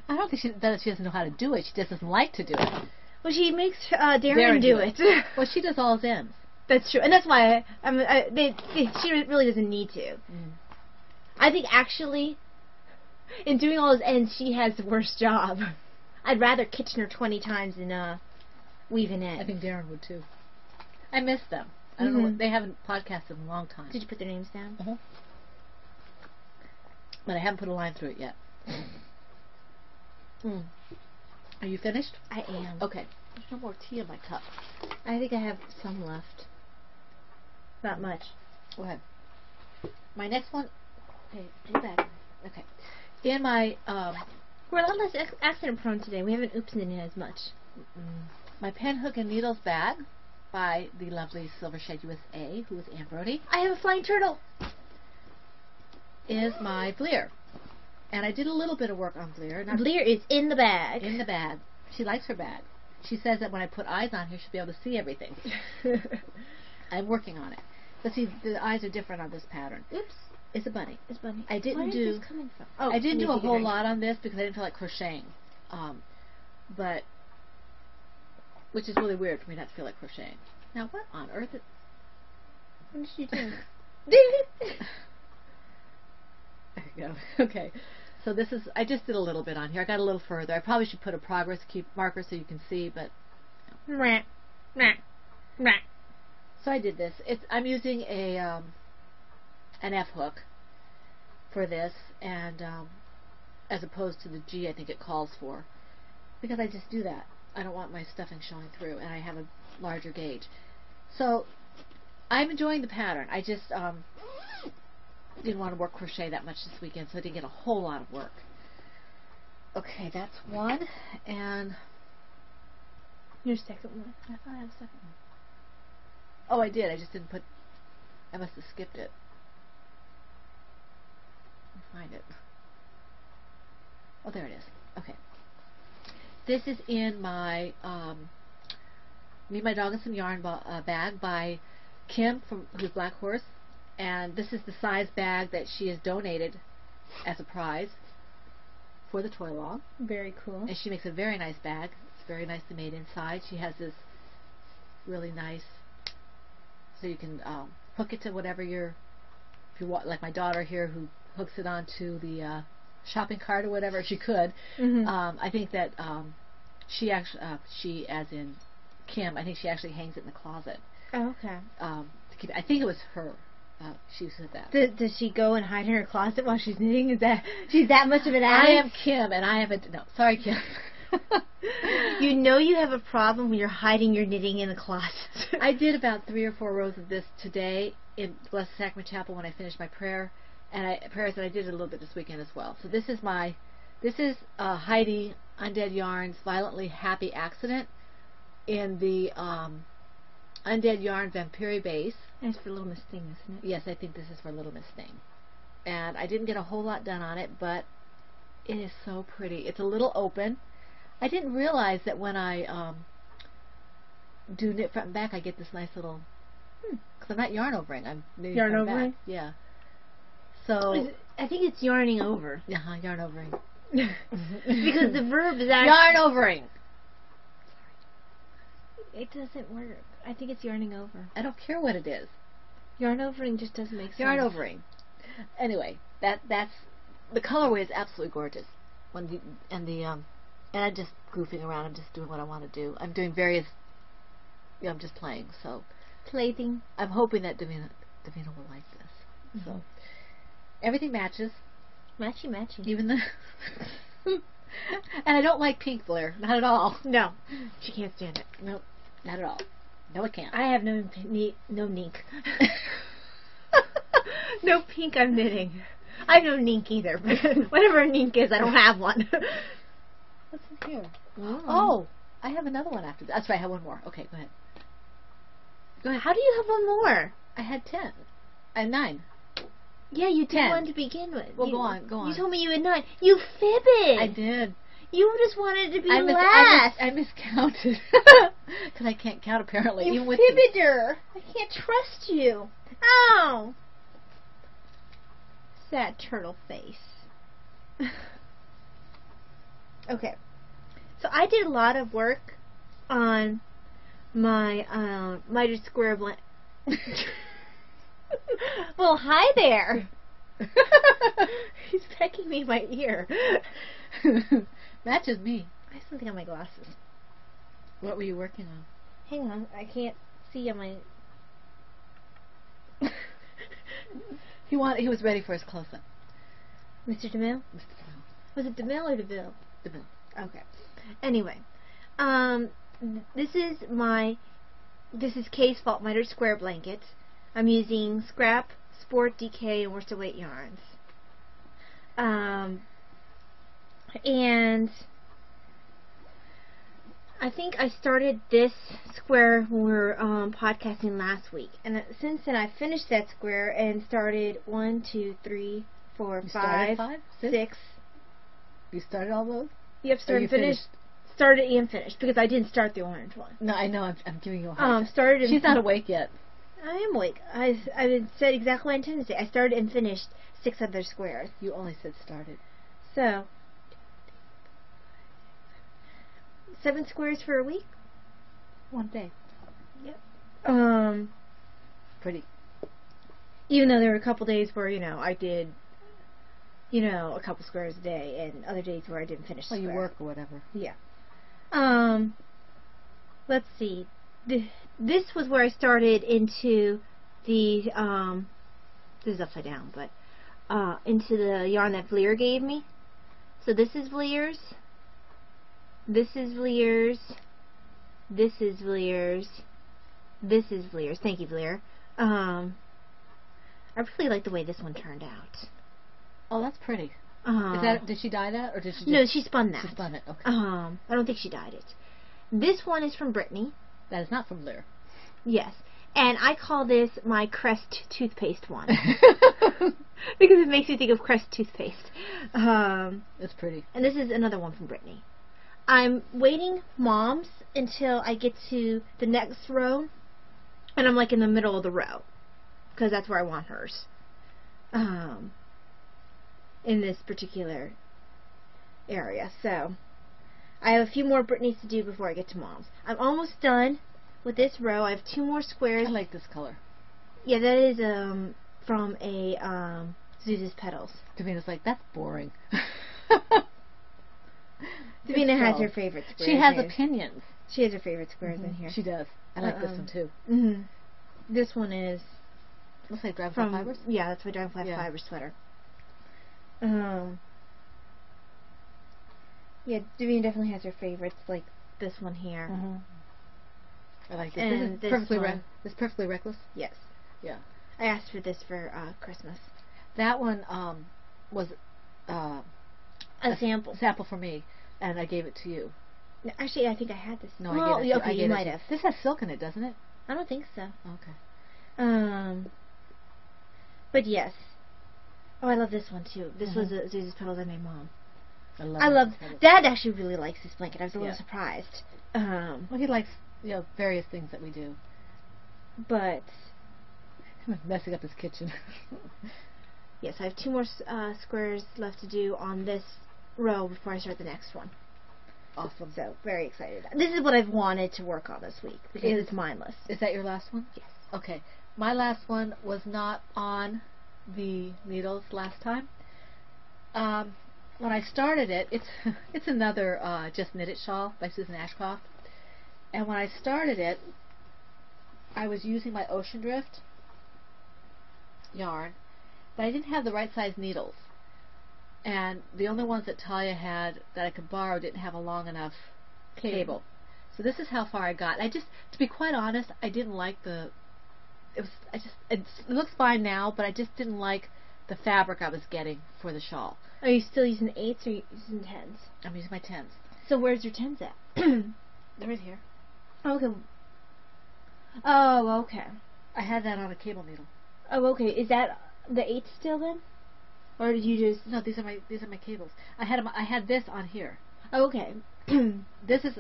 I don't think she doesn't know how to do it. She just doesn't like to do it. Well, she makes Darren do it. Well, she does all his ends. That's true, and that's why she really doesn't need to. I think actually, in doing all his ends, she has the worst job. I'd rather Kitchener 20 times than weaving in. I think Darren would too. I miss them. I don't know. They haven't podcasted in a long time. Did you put their names down? But I haven't put a line through it yet. Are you finished? I am. Okay. There's no more tea in my cup. I think I have some left. Not much. Go ahead. My next one. Okay, go back. Okay. In my we're a lot less accident prone today. We haven't oopsed in it as much. My Pen, Hook, and Needles bag by the lovely Silvershed USA, who is Ann Brody. I have a flying turtle. Is my Bleer. And I did a little bit of work on Bleer. Bleer is in the bag. In the bag. She likes her bag. She says that when I put eyes on her, she'll be able to see everything. I'm working on it. But see, the eyes are different on this pattern. Oops. It's a bunny. It's a bunny. I didn't do. Where is this coming from? Oh, I didn't do a whole lot on this because I didn't feel like crocheting. But which is really weird for me not to feel like crocheting. Now, what on earth? What did you do? There you go. Okay. So this is. I just did a little bit on here. I got a little further. I probably should put a progress marker so you can see, but. So I did this. I'm using an F hook for this, and as opposed to the G I think it calls for, because I just do that. I don't want my stuffing showing through, and I have a larger gauge. So I'm enjoying the pattern. I just didn't want to work crochet that much this weekend, so I didn't get a whole lot of work. Okay, that's one, and your second one. I thought I had a second one. Oh, I did. I just didn't put. I must have skipped it. Let me find it. Oh, there it is. Okay. This is in my Me, My Dog, and Some Yarn bag by Kim, who's Black Horse, and this is the size bag that she has donated as a prize for the toy log. Very cool. And she makes a very nice bag. It's very nicely made inside. She has this really nice, so you can hook it to whatever if you want, like my daughter here who hooks it onto the shopping cart or whatever. She could. Mm-hmm. I think that she as in Kim, I think she actually hangs it in the closet. Oh, okay. To keep, I think it was her. She said that. Does she go and hide in her closet while she's knitting? Is that she's that much of an addict? I am Kim, and I haven't. No, sorry, Kim. You know you have a problem when you're hiding your knitting in the closet. I did about 3 or 4 rows of this today in Blessed Sacrament Chapel when I finished my prayers, and I did it a little bit this weekend as well. So this is Heidi Undead Yarns Violently Happy Accident in the Undead Yarn Vampiri base. And it's for Little Miss Thing, isn't it? Yes, I think this is for Little Miss Thing. And I didn't get a whole lot done on it, but it is so pretty. It's a little open. I didn't realize that when I do knit front and back, I get this nice little, because I'm not yarn overing. I'm knitting yarn front overing? and back. Yeah. So I think it's yarning over. Yeah, yarn overing. Because the verb is actually yarn overing. It doesn't work. I think it's yarning over. I don't care what it is. Yarn overing just doesn't make sense. Yarn overing. Anyway, that's the colorway is absolutely gorgeous. And I'm just goofing around. I'm just doing what I want to do. I'm doing various. I'm just playing. So plaything. I'm hoping that Davina will like this. Mm-hmm. So everything matches. Matchy. Even the. And I don't like pink, Blair. Not at all. No, she can't stand it. Nope, not at all. No, I can't. I have no nink. No pink I'm knitting. I have no nink either. But whatever nink is, I don't have one. What's in here? Oh, I have another one after that. That's right, I have one more. Okay, go ahead. Go ahead. How do you have one more? I had 10. I had 9. Yeah, you did 10. one to begin with. Well, go on. You told me you had 9. You fibbed. I did. You just wanted to be last. I miscounted. Because I can't count, apparently. You even with fibbeder. I can't trust you. Oh. Sad turtle face. Okay. So I did a lot of work on my mitered square blend. Well, hi there. He's pecking me in my ear. Matches me. I have something on my glasses. What were you working on? Hang on, I can't see on my. He was ready for his close-up. Mr. DeMille? Mr. DeMille. Was it DeMille or DeVille? DeMille. Okay. Anyway, this is Kay's Fault Mitered Square Blanket. I'm using Scrap, Sport, DK, and Worsted Weight yarns. And I think I started this square when we were podcasting last week. And since then, I finished that square and started 1, 2, 3, 4, 5, 6, You started all those? Yep, started and finished. Started and finished, because I didn't start the orange one. No, I know. I'm giving you a hard time. Started and She's not awake yet. I am awake. I said exactly what I intended to say. I started and finished 6 other squares. You only said started. So, 7 squares for a week? One day. Yep. Pretty. Even though there were a couple days where, I did, a couple squares a day, and other days where I didn't finish the square. You work or whatever. Yeah. Let's see. This was where I started into the, this is upside down, but, into the yarn that Vlier gave me. So this is Vlier's. This is Vlier's. This is Vlier's. This is Vlier's. Thank you, Vlier. I really like the way this one turned out. Oh, that's pretty. Did she dye that, or did she just... No, she spun that. She spun it, okay. I don't think she dyed it. This one is from Brittany. That is not from Vlier. Yes. And I call this my Crest toothpaste one. Because it makes me think of Crest toothpaste. It's pretty. And this is another one from Brittany. I'm waiting Mom's until I get to the next row. And I'm like in the middle of the row. Because that's where I want hers. In this particular area. So, I have a few more Brittany's to do before I get to Mom's. I'm almost done with this row. I have 2 more squares. I like this color. Yeah, that is from a Zuzu's Petals. Davina's like, that's boring. Davina has her favorite squares. She has opinions. She has her favorite squares in here. She does. I like this one too. This one is... Looks like Dragonfly Fibers? Yeah, that's my Dragonfly Fiber sweater. Yeah, Davina definitely has her favorites, like this one here. I like this. And this is perfectly reckless? Yes. Yeah. I asked for this for Christmas. That one was a sample. Sample for me, and I gave it to you. No, actually, I think I had this. No, I gave it to you. You might have. This has silk in it, doesn't it? I don't think so. Okay. But yes. Oh, I love this one too. This was Zuzu's Petals I made Mom. I love Dad actually really likes this blanket. I was a little surprised. Well, he likes various things that we do. But I'm messing up his kitchen. Yes, I have 2 more squares left to do on this row before I start the next one. Awesome. So, very excited. This is what I've wanted to work on this week because it's mindless. Is that your last one? Yes. Okay. My last one was not on the needles last time. When I started it, it's another Just Knit It shawl by Susan Ashcroft. And when I started it, I was using my Ocean Drift yarn, but I didn't have the right size needles. And the only ones that Talia had that I could borrow didn't have a long enough cable. So this is how far I got. To be quite honest, I didn't like it looks fine now, but I just didn't like the fabric I was getting for the shawl. Are you still using 8s or are you using 10s? I'm using my 10s. So where's your 10s at? They're right here. Okay. Oh, okay. I had that on a cable needle. Oh, okay. Is that the 8s still then? Or did you just... No, these are my cables. I had this on here. Oh, okay. This is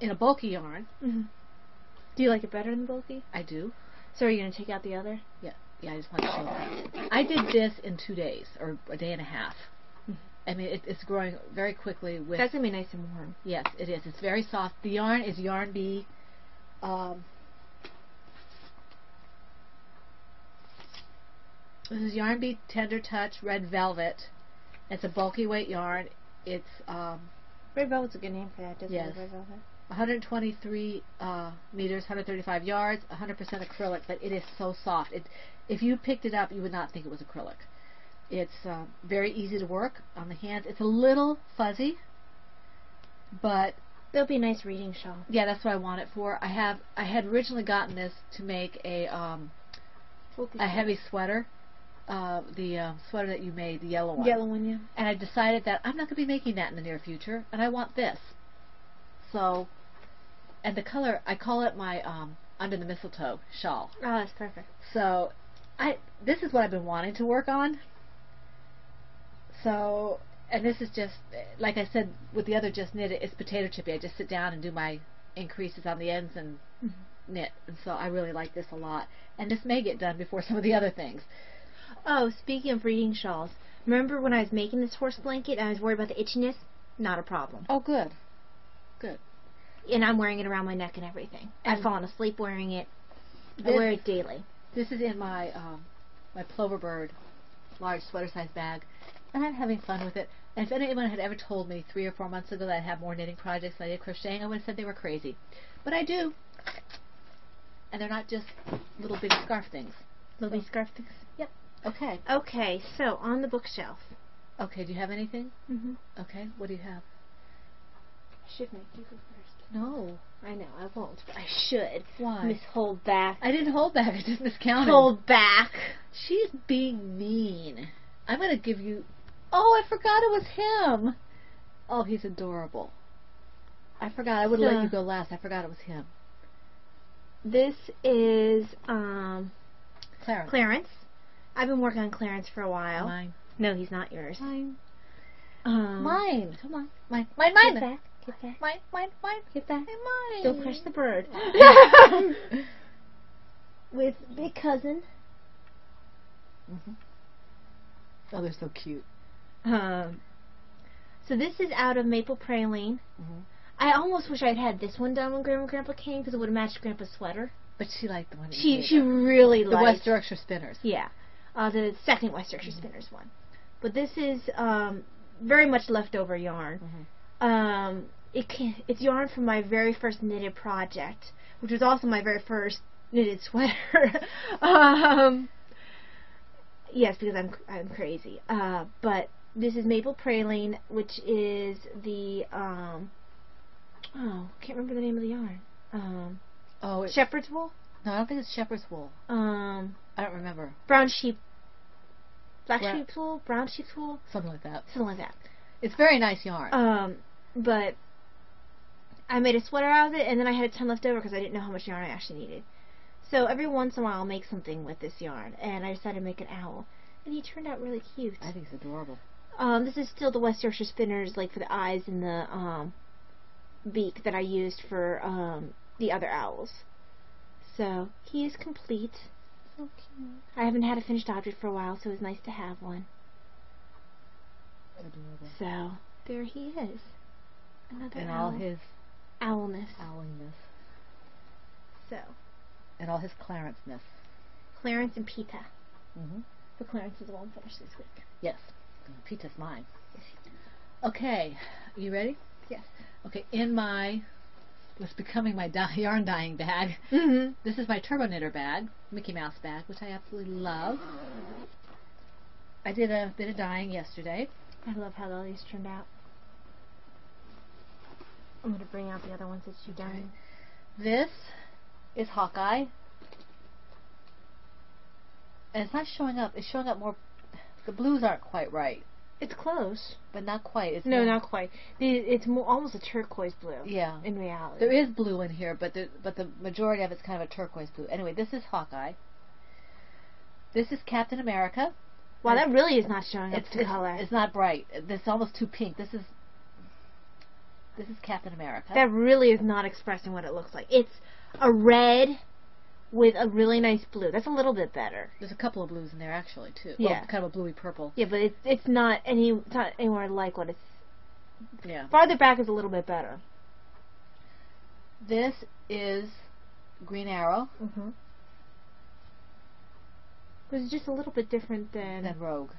in a bulky yarn. Do you like it better than bulky? I do. So are you going to take out the other? Yeah, I just want to show that. I did this in 2 days, or a day and a half. I mean, it's growing very quickly. That's going to be nice and warm. Yes, it is. It's very soft. The yarn is Yarn Bee. This is Yarn Bee Tender Touch Red Velvet. It's a bulky weight yarn. It's Red Velvet's a good name for that, doesn't it? Red Velvet? 123 meters, 135 yards, 100% acrylic, but it is so soft. If you picked it up, you would not think it was acrylic. It's very easy to work on the hands. It's a little fuzzy, but it'll be a nice reading shawl. Yeah, that's what I want it for. I had originally gotten this to make a heavy sweater. The sweater that you made, the yellow one. Yellow one, yeah. And I decided that I'm not going to be making that in the near future, and I want this. So, and the color, I call it my Under the Mistletoe shawl. Oh, that's perfect. So, this is what I've been wanting to work on. So, And this is just, like I said, with the other Just Knit It, it's potato chippy. I just sit down and do my increases on the ends and knit. And so I really like this a lot. And this may get done before some of the other things. Oh, speaking of reading shawls, remember when I was making this horse blanket and I was worried about the itchiness? Not a problem. Oh, good. Good. And I'm wearing it around my neck and everything. I've fallen asleep wearing it. I wear it daily. This is in my my Plover Bird large sweater size bag, and I'm having fun with it. And if anyone had ever told me 3 or 4 months ago that I'd have more knitting projects than I did crocheting, I would have said they were crazy. But I do. And they're not just little bitty scarf things. Little bitty scarf things? Yep. Okay. Okay, so on the bookshelf. Okay, do you have anything? Mm-hmm. Okay, what do you have? I should make you go first. No. I know, I won't, but I should. Why? Miss Hold Back. I didn't hold back, I just miscounted. Hold back. She's being mean. I'm going to give you... Oh, I forgot it was him. Oh, he's adorable. I forgot. I would have let you go last. I forgot it was him. This is Clarence. I've been working on Clarence for a while. Mine. No, he's not yours. Mine. Mine. Come on. Mine. Get back. Get back. Mine. Get back. Mine. Don't crush the bird. With Big Cousin. Mm-hmm. Oh, they're so cute. So this is out of Maple Praline. Mm-hmm. I almost wish I'd had this one done when Grandma and Grandpa came because it would have matched Grandpa's sweater. But she liked the one. She really liked the West Yorkshire Spinners. Yeah, the second West Yorkshire Spinners one. But this is very much leftover yarn. Mm-hmm. It's yarn from my very first knitted project, which was also my very first knitted sweater. Yes, because I'm crazy. But this is Maple Praline, which is the can't remember the name of the yarn. Shepherd's wool? No, I don't think it's shepherd's wool. I don't remember. Brown sheep. Black sheep's wool? Brown sheep's wool? Something like that. Something like that. It's very nice yarn. But I made a sweater out of it, and then I had a ton left over because I didn't know how much yarn I actually needed. So every once in a while I'll make something with this yarn, and I decided to make an owl. And he turned out really cute. I think it's adorable. This is still the West Yorkshire Spinners, like for the eyes and the beak that I used for the other owls. So he is complete. So cute. I haven't had a finished object for a while, so it was nice to have one. Adorable. So there he is. Another and owl. all his owlness. So. And all his Clarence-ness. Clarence and Pita. Mm-hmm. But Clarence is the one finished this week. Yes. Pita's mine. Okay. You ready? Yes. Okay. In my what's becoming my yarn dyeing bag. Mm-hmm. This is my Turbo Knitter bag, Mickey Mouse bag, which I absolutely love. I did a bit of dyeing yesterday. I love how all these turned out. I'm going to bring out the other ones that you've done. This is Hawkeye. And it's not showing up. It's showing up more. The blues aren't quite right. It's close. But not quite. It's no, not quite. It's more almost a turquoise blue. Yeah. In reality. There is blue in here, but the majority of it's kind of a turquoise blue. Anyway, this is Hawkeye. This is Captain America. Wow, that really is not showing up to color. It's not bright. This is almost too pink. This is Captain America. That really is not expressing what it looks like. It's a red with a really nice blue. That's a little bit better. There's a couple of blues in there actually too. Yeah. Well, kind of a bluey purple. Yeah, but it's not anywhere like what it's. Yeah. Farther back is a little bit better. This is Green Arrow. Mm-hmm. But it's just a little bit different than Rogue.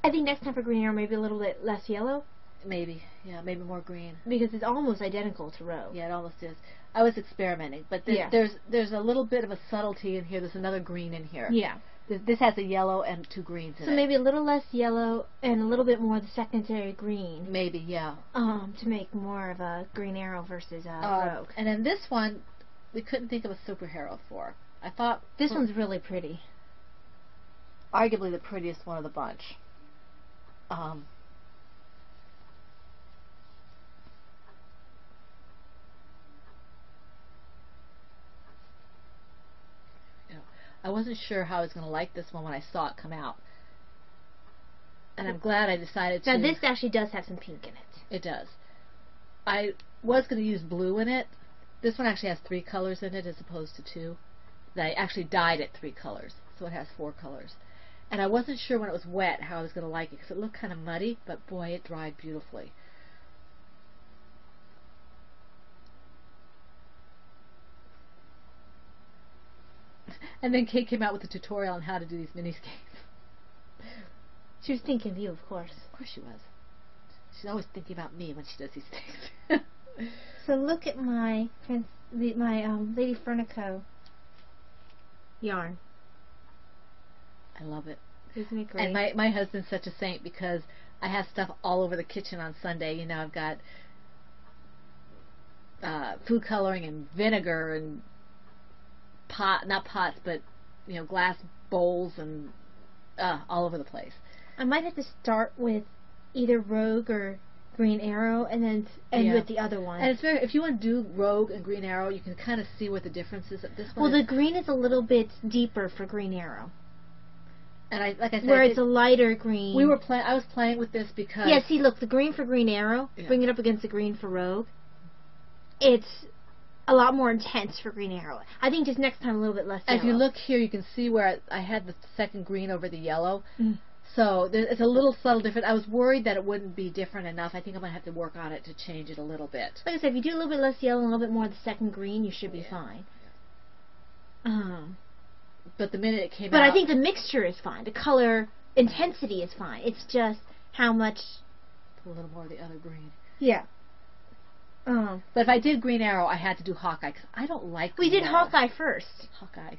I think next time for Green Arrow maybe a little bit less yellow. Maybe, yeah, maybe more green. Because it's almost identical to Rogue. Yeah, it almost is. I was experimenting, but there's a little bit of a subtlety in here. There's another green in here. Yeah. This has a yellow and 2 greens in it. So maybe a little less yellow and a little bit more of the secondary green. Maybe, yeah. To make more of a Green Arrow versus Rogue. And then this one, we couldn't think of a superhero for. I thought this one's really pretty. Arguably the prettiest one of the bunch. I wasn't sure how I was going to like this one when I saw it come out. And I'm glad I decided to. Now this actually does have some pink in it. It does. I was going to use blue in it. This one actually has 3 colors in it as opposed to 2. I actually dyed it 3 colors, so it has 4 colors. And I wasn't sure when it was wet how I was going to like it because it looked kind of muddy, but boy, it dried beautifully. And then Kate came out with a tutorial on how to do these mini skeins. She was thinking of you, of course. Of course she was. She's always thinking about me when she does these things. So look at my Lady Fernico yarn. I love it. Isn't it great? And my husband's such a saint because I have stuff all over the kitchen on Sunday. You know, I've got food coloring and vinegar and not pots, but you know, glass bowls and all over the place. I might have to start with either Rogue or Green Arrow, and then end with the other one. And it's if you want to do Rogue and Green Arrow, you can kind of see what the difference is at this one. Well, the green is a little bit deeper for Green Arrow. And like I said, where it's a lighter green. I was playing with this because see, look, the green for Green Arrow, bring it up against the green for Rogue. It's a lot more intense for Green Arrow. I think just next time a little bit less yellow. If you look here, you can see where I had the second green over the yellow. So it's a little subtle different. I was worried that it wouldn't be different enough. I think I'm going to have to work on it to change it a little bit. Like I said, if you do a little bit less yellow and a little bit more of the second green, you should be fine. But the minute it came out... But I think the mixture is fine. The color intensity is fine. It's just how much... A little more of the other green. Yeah. But if I did Green Arrow, I had to do Hawkeye, because I don't like Green We did Arrow. Hawkeye first. Hawkeye.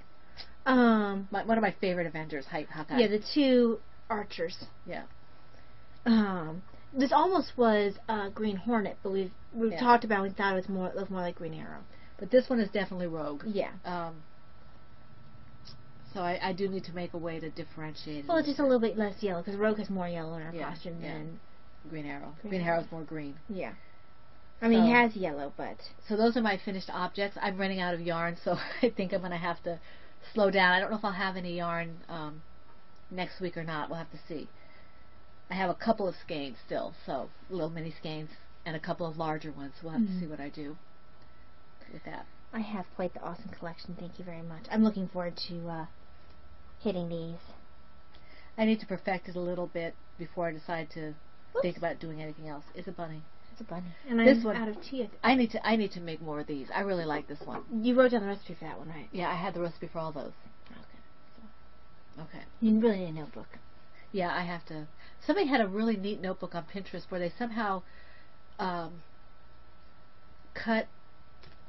One of my favorite Avengers, Hawkeye. Yeah, the 2 archers. Yeah. This almost was Green Hornet, but we've talked about we thought it looked more like Green Arrow. But this one is definitely Rogue. Yeah. So I do need to make a way to differentiate it. Well, it's just a little bit less yellow, because Rogue has more yellow in her costume than Green Arrow. Green Arrow's more green. Yeah. I mean, he has yellow, but... So those are my finished objects. I'm running out of yarn, so I think I'm going to have to slow down. I don't know if I'll have any yarn next week or not. We'll have to see. I have a couple of skeins still, so little mini skeins, and a couple of larger ones. We'll have to see what I do with that. I have quite the awesome collection. Thank you very much. I'm looking forward to hitting these. I need to perfect it a little bit before I decide to think about doing anything else. It's a bunny. It's a bunny. And this I'm one, out of tea. I need to make more of these. I really like this one. You wrote down the recipe for that one, right? Yeah, I had the recipe for all those. Okay. You really need a notebook. Yeah, I have to. Somebody had a really neat notebook on Pinterest where they somehow cut.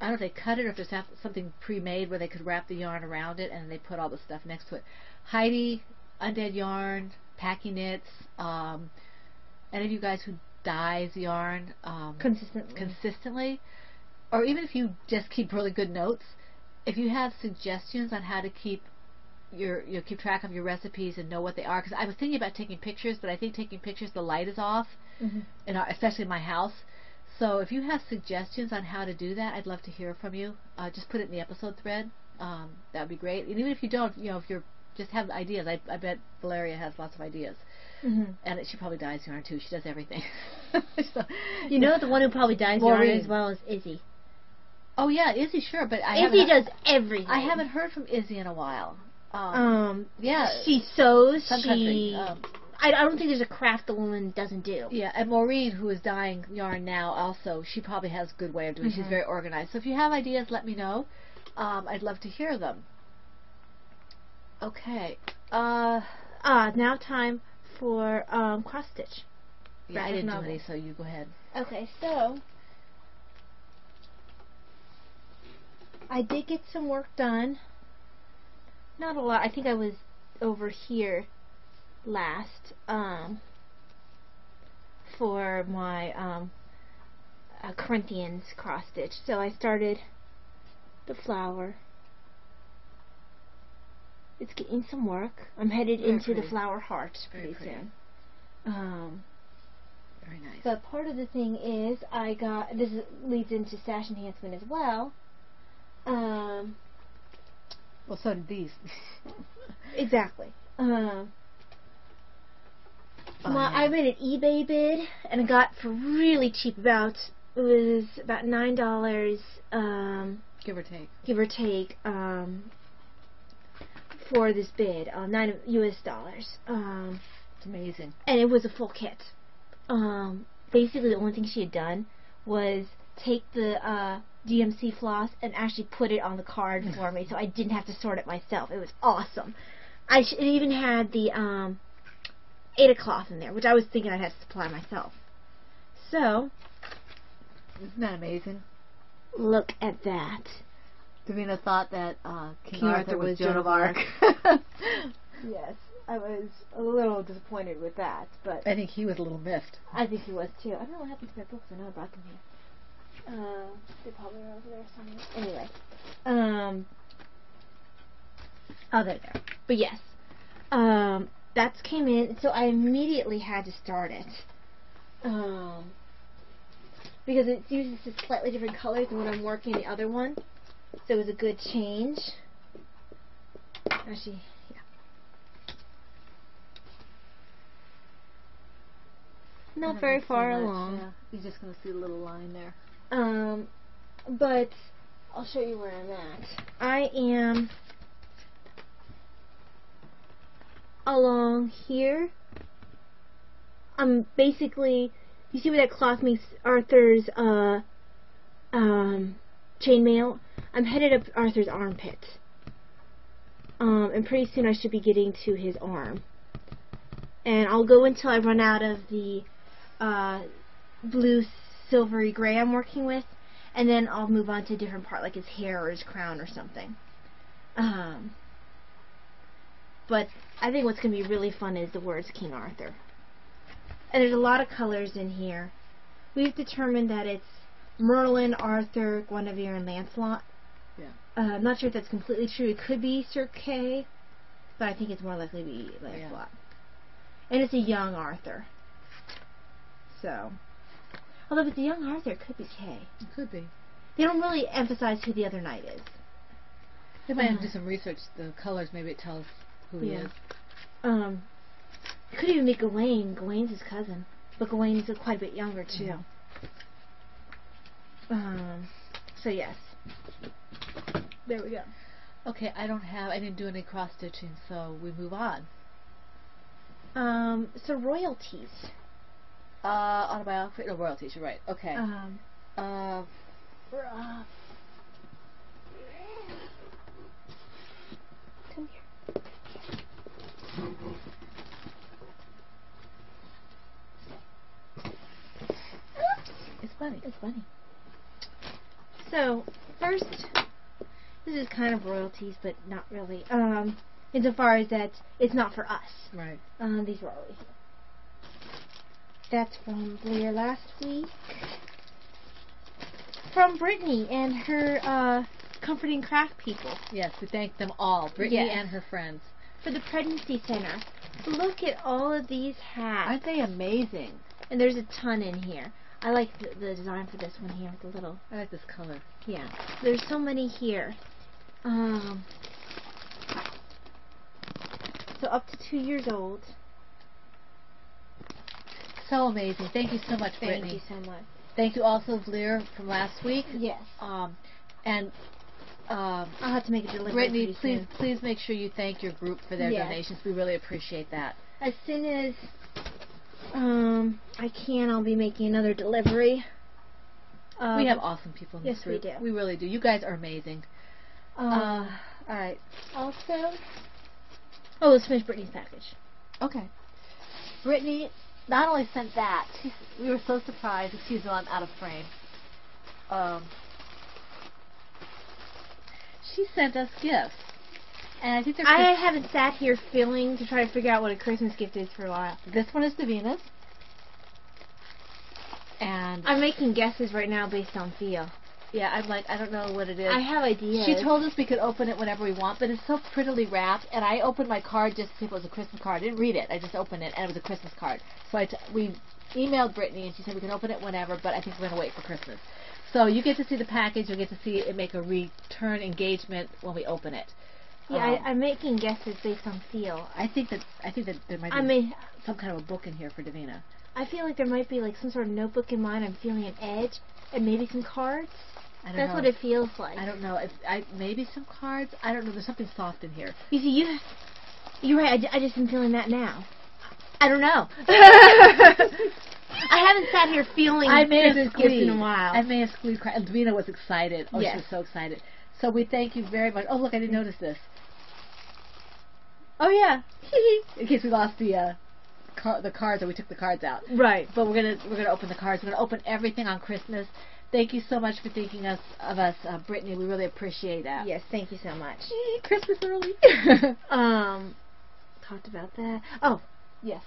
I don't know if they cut it or if there's something pre-made where they could wrap the yarn around it and they put all the stuff next to it. Heidi, Undead Yarn, Packing Knits, any of you guys who dyes yarn consistently, or even if you just keep really good notes, if you have suggestions on how to keep keep track of your recipes and know what they are, because I was thinking about taking pictures, but I think taking pictures the light is off, especially in my house. So if you have suggestions on how to do that, I'd love to hear from you. Just put it in the episode thread. That would be great. And even if you don't, if you're just have ideas, I bet Valeria has lots of ideas. And she probably dyes yarn too. She does everything. So, the one who probably dyes yarn as well as Izzy. Oh yeah, Izzy, sure, but Izzy does everything. I haven't heard from Izzy in a while. Yeah, she sews. I don't think there's a craft the woman doesn't do. Yeah, and Maureen, who is dyeing yarn now, also she probably has a good way of doing. She's very organized. So if you have ideas, let me know. I'd love to hear them. Okay. Now time for cross stitch. Yeah, I didn't do any, so you go ahead. Okay, so I did get some work done. Not a lot. I think I was over here last for my Corinthians cross stitch. So I started the flower. It's getting some work. I'm headed into the flower heart pretty soon. Very nice. But part of the thing is leads into sash enhancement as well. Well, so did these. Exactly. Well, I made an eBay bid and I got for really cheap. It was about $9, give or take. For this bid, $9 US. It's amazing. And it was a full kit. Basically, the only thing she had done was take the DMC floss and actually put it on the card for me, so I didn't have to sort it myself. It was awesome. It even had the Ada cloth in there, which I was thinking I'd have to supply myself. So, isn't that amazing? Look at that. Davina thought that King Arthur was Joan of Arc. Yes, I was a little disappointed with that, but I think he was a little miffed. I think he was too. I don't know what happened to my books. I know I brought them here. They probably are over there somewhere. Anyway, oh, they're there. But yes, that came in, so I immediately had to start it. Because it uses slightly different colors than when I'm working the other one. So it was a good change. Actually, yeah. Not very far along. Yeah. You're just going to see a little line there. But I'll show you where I'm at. I am along here. I'm basically, you see where that cloth makes Arthur's chainmail? I'm headed up Arthur's armpit. And pretty soon I should be getting to his arm. And I'll go until I run out of the blue silvery gray I'm working with, and then I'll move on to a different part, like his hair or his crown or something. But I think what's going to be really fun is the words King Arthur. And there's a lot of colors in here. We've determined that it's Merlin, Arthur, Guinevere, and Lancelot. Yeah. I'm not sure if that's completely true. It could be Sir Kay, but I think it's more likely to be Lancelot. Yeah. And it's a young Arthur. So, although if it's a young Arthur, it could be Kay. It could be. They don't really emphasize who the other knight is. They might have to do some research. The colors, maybe it tells who he is. It could even be Gawain. Gawain's his cousin. But Gawain is quite a bit younger, too. So, yes. There we go. Okay, I didn't do any cross-stitching, so we move on. So royalties. Autobiography? No, royalties, you're right. Okay. Come here. It's funny. It's funny. So, first, this is kind of royalties, but not really. Insofar as that it's not for us. Right. These were always here. That's from Blair last week. From Brittany and her Comforting Craft people. Yes, we thank them all, Brittany and her friends. For the Pregnancy Center. Look at all of these hats. Aren't they amazing? And there's a ton in here. I like the design for this one here with the little... I like this color. Yeah. There's so many here. So up to 2 years old. So amazing. Thank you so much, Brittany. Thank you so much. Thank you also, Blair, from last week. Yes. And I'll have to make a delivery. Brittany, please make sure you thank your group for their donations. We really appreciate that. As soon as I can, I'll be making another delivery. We have awesome people in this group. Yes, we do. We really do. You guys are amazing. All right. Also, let's finish Brittany's package. Okay. Brittany not only sent that, we were so surprised. Excuse me, I'm out of frame. She sent us gifts. And I think I haven't sat here feeling to try to figure out what a Christmas gift is for a while. This one is Davina's. And I'm making guesses right now based on feel. Yeah, I'm like, I don't know what it is. I have ideas. She told us we could open it whenever we want, but it's so prettily wrapped. And I opened my card just to see if it was a Christmas card. I didn't read it. I just opened it, and it was a Christmas card. So we emailed Brittany, and she said we can open it whenever, but I think we're going to wait for Christmas. So you get to see the package. You'll get to see it make a return engagement when we open it. Yeah, I'm making guesses based on feel. I think that there might be some kind of a book in here for Davina. I feel like there might be like some sort of notebook in mine. I'm feeling an edge and maybe some cards. That's what it feels like. I don't know. Maybe some cards. I don't know. There's something soft in here. You see, you're right. I just am feeling that now. I don't know. I haven't sat here feeling Christmas gifts in a while. I may have squeezed. Davina was excited. Oh, yes. She was so excited. So we thank you very much. Oh, look, I didn't notice this. Oh, yeah. In case we lost the cards, or we took the cards out. Right. But we're gonna open the cards. We're gonna open everything on Christmas. Thank you so much for thinking of us, Brittany. We really appreciate that. Yes, thank you so much. Christmas early. Talked about that. Oh, yes.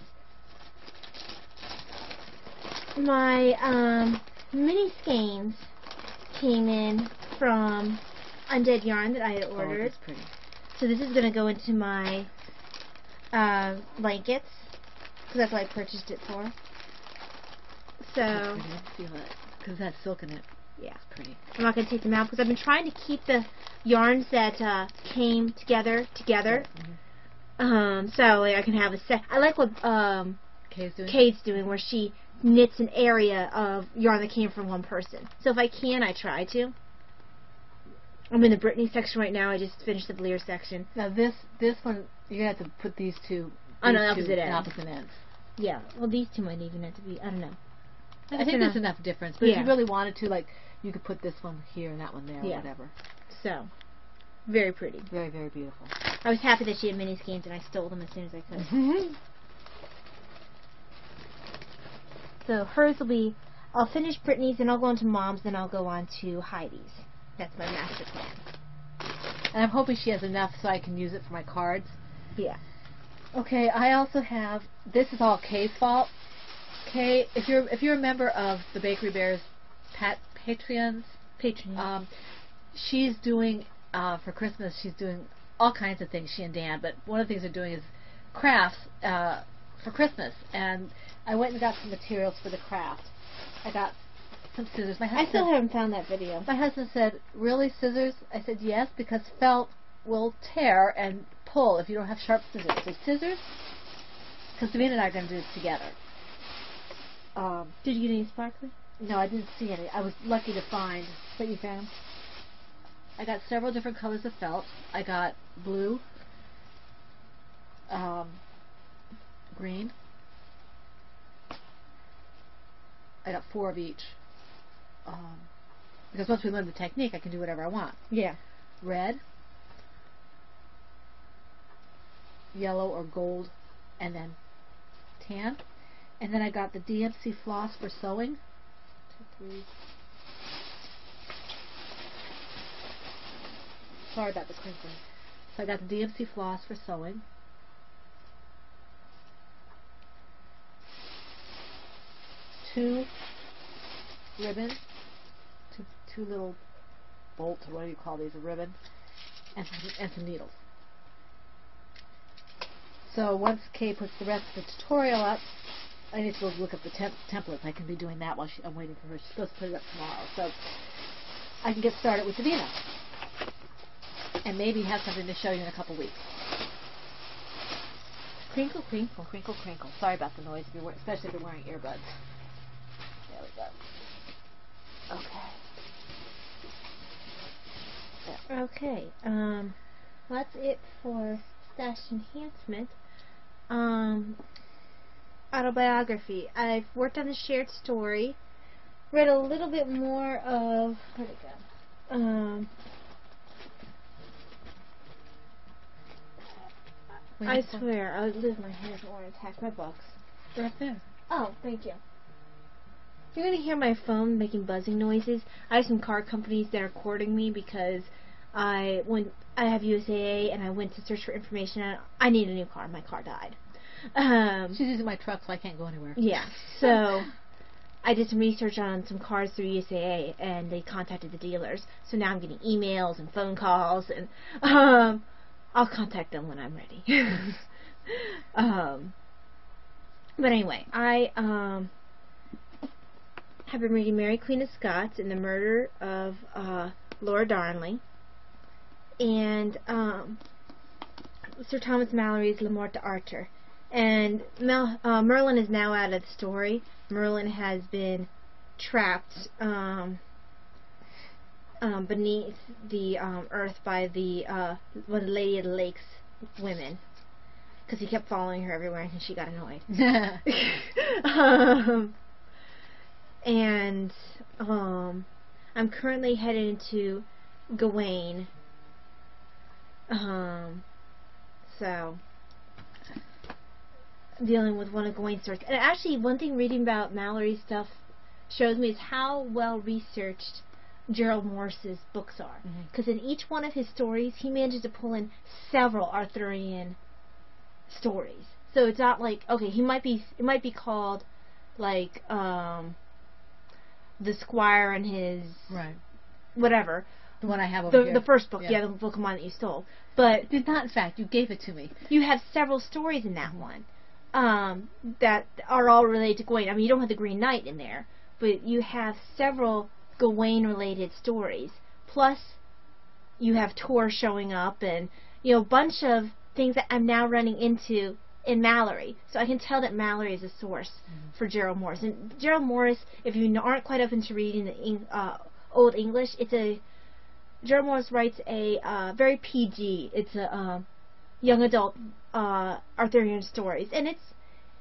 My mini skeins came in from Undead Yarn that I had ordered. Oh, that's pretty. So this is going to go into my blankets, because that's what I purchased it for. So, feel it, because it has silk in it. Yeah. It's pretty. I'm not going to take them out, because I've been trying to keep the yarns that came together. Mm-hmm. So I can have a set. I like what Kate's doing, where she knits an area of yarn that came from one person. So if I can, I try to. I'm in the Brittany section right now. I just finished the Bleer section. Now this one, you're going to have to put these two on opposite ends. Yeah. Well, these two might even have to be, I don't know. I think there's enough difference. But if you really wanted to, like, you could put this one here and that one there, or whatever. So, very pretty. Very, very beautiful. I was happy that she had mini skeins, and I stole them as soon as I could. So hers will be, I'll finish Brittany's, then I'll go on to Mom's, then I'll go on to Heidi's. That's my master plan. And I'm hoping she has enough so I can use it for my cards. Yeah. Okay, I also have, this is all Kay's fault. Kay, if you're a member of the Bakery Bears Patreons, she's doing, for Christmas, she's doing all kinds of things, she and Dan, but one of the things they're doing is crafts for Christmas. And I went and got some materials for the craft. I got some scissors. I still haven't found that video. My husband said, "Really, scissors?" I said, "Yes, because felt will tear and pull if you don't have sharp scissors." So scissors, because Davina and I are going to do this together. Did you get any sparkly? No, I didn't see any. I was lucky to find. But you found? I got several different colors of felt. I got blue, green. I got 4 of each. Because once we learn the technique, I can do whatever I want. Yeah. Red, yellow or gold, and then tan. And then I got the DMC floss for sewing. 2, 3. Sorry about the crinkling. So I got the DMC floss for sewing. Two ribbons, two little bolts, or what do you call these, a ribbon, and some needles. So once Kay puts the rest of the tutorial up, I need to go look up the templates. I can be doing that while I'm waiting for her. She's supposed to put it up tomorrow. So I can get started with Davina. And maybe have something to show you in a couple weeks. Crinkle, crinkle, crinkle, crinkle. Sorry about the noise, especially if you're wearing earbuds. There we go. Okay. Okay. That's it for Stash Enhancement. Autobiography. I've worked on the shared story. Read a little bit more of... Where'd it go? I swear, I live my hair don't want to attack my books. They're up there. Oh, thank you. You're going to hear my phone making buzzing noises. I have some car companies that are courting me because I have USAA and I went to search for information and I need a new car. My car died. She's using my truck, so I can't go anywhere. Yeah. So I did some research on some cars through USAA and they contacted the dealers. So now I'm getting emails and phone calls and I'll contact them when I'm ready. But anyway, I have been reading Mary Queen of Scots and the Murder of Laura Darnley. And Sir Thomas Malory's Le Morte d'Arthur. And Merlin is now out of the story. Merlin has been trapped beneath the earth by the Lady of the Lakes women, because he kept following her everywhere and she got annoyed. And I'm currently headed into Gawain. So dealing with one of Gawain's stories. And actually, one thing reading about Mallory's stuff shows me is how well researched Gerald Morris's books are. Because in each one of his stories, he manages to pull in several Arthurian stories. So it's not like, okay, it might be called like the Squire and his whatever. The one I have over here. The first book, the book of mine that you stole. But did not, in fact, you gave it to me. You have several stories in that one that are all related to Gawain. I mean, you don't have the Green Knight in there, but you have several Gawain-related stories. Plus, you have Tor showing up, and a bunch of things that I'm now running into in Mallory. So I can tell that Mallory is a source for Gerald Morris. And Gerald Morris, if you aren't quite up into reading the Old English, Gerald Morris writes a very PG. It's a young adult Arthurian stories, and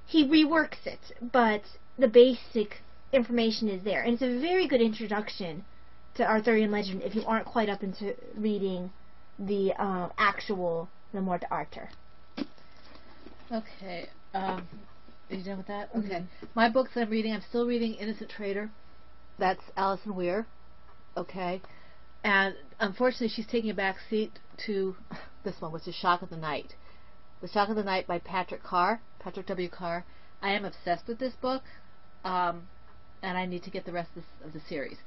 he reworks it, but the basic information is there, and it's a very good introduction to Arthurian legend if you aren't quite up into reading the actual Le Morte d'Arthur. Okay, are you done with that? Okay, my books that I'm reading, I'm still reading Innocent Traitor. That's Alison Weir. Okay. And unfortunately, she's taking a back seat to this one, which is Shock of the Night. The Shock of the Night by Patrick W. Carr. I am obsessed with this book, and I need to get the rest of the series.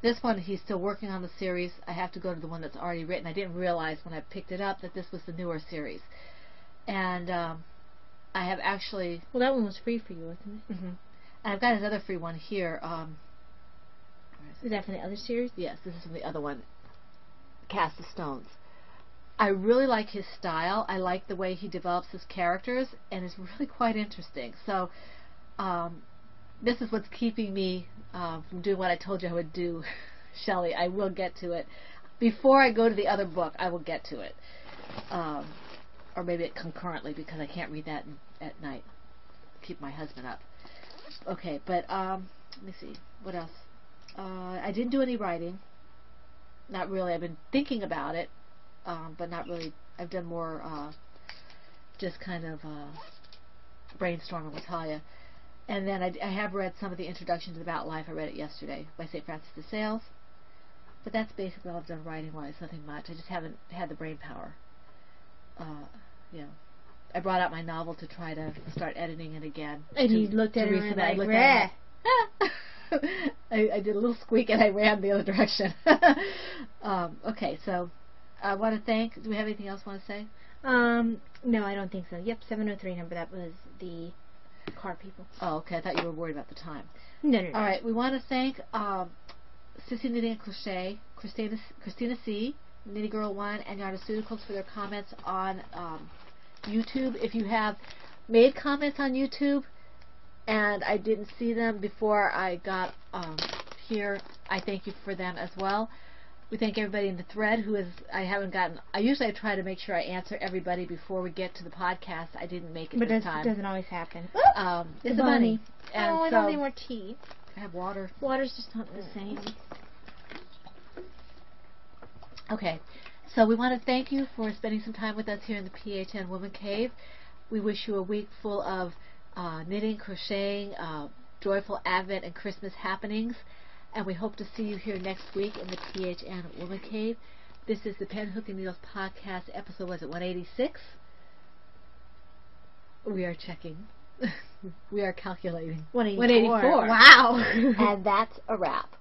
This one, he's still working on the series. I have to go to the one that's already written. I didn't realize when I picked it up that this was the newer series. And I have actually... Well, that one was free for you, wasn't it? And I've got his other free one here. Is that from the other series? Yes, this is from the other one, Cast of Stones. I really like his style. I like the way he develops his characters, and it's really quite interesting. So this is what's keeping me from doing what I told you I would do, Shelley. I will get to it. Before I go to the other book, I will get to it. Or maybe concurrently, because I can't read that at night. Keep my husband up. Okay, but let me see. What else? I didn't do any writing. Not really. I've been thinking about it, but not really. I've done more just kind of brainstorming with Talia. And then I have read some of the introduction to About Life. I read it yesterday by St. Francis de Sales. But that's basically all I've done writing-wise. Nothing much. I just haven't had the brain power. I brought out my novel to try to start editing it again. And you looked at it and like, rah. I did a little squeak and I ran the other direction. Okay, so I want to thank... Do we have anything else you want to say? No, I don't think so. Yep, 703 number. That was the car people. Oh, okay. I thought you were worried about the time. No. All right, we want to thank Sissy Knitting and Crochet, Christina C., Nitty Girl 1, and Yarnaceuticals for their comments on YouTube. If you have made comments on YouTube and I didn't see them before I got here, I thank you for them as well. We thank everybody in the thread who is... I usually try to make sure I answer everybody before we get to the podcast. I didn't make it this time. But it doesn't always happen. It's a bunny. And I don't need more tea. I have water. Water's just not the same. Okay, so we want to thank you for spending some time with us here in the PHN Woman Cave. We wish you a week full of knitting, crocheting, joyful Advent and Christmas happenings, and we hope to see you here next week in the PHN Woman Cave. This is the Pen, Hook, and Needles podcast, episode, was it 186? We are checking. We are calculating. 184. Wow. And that's a wrap.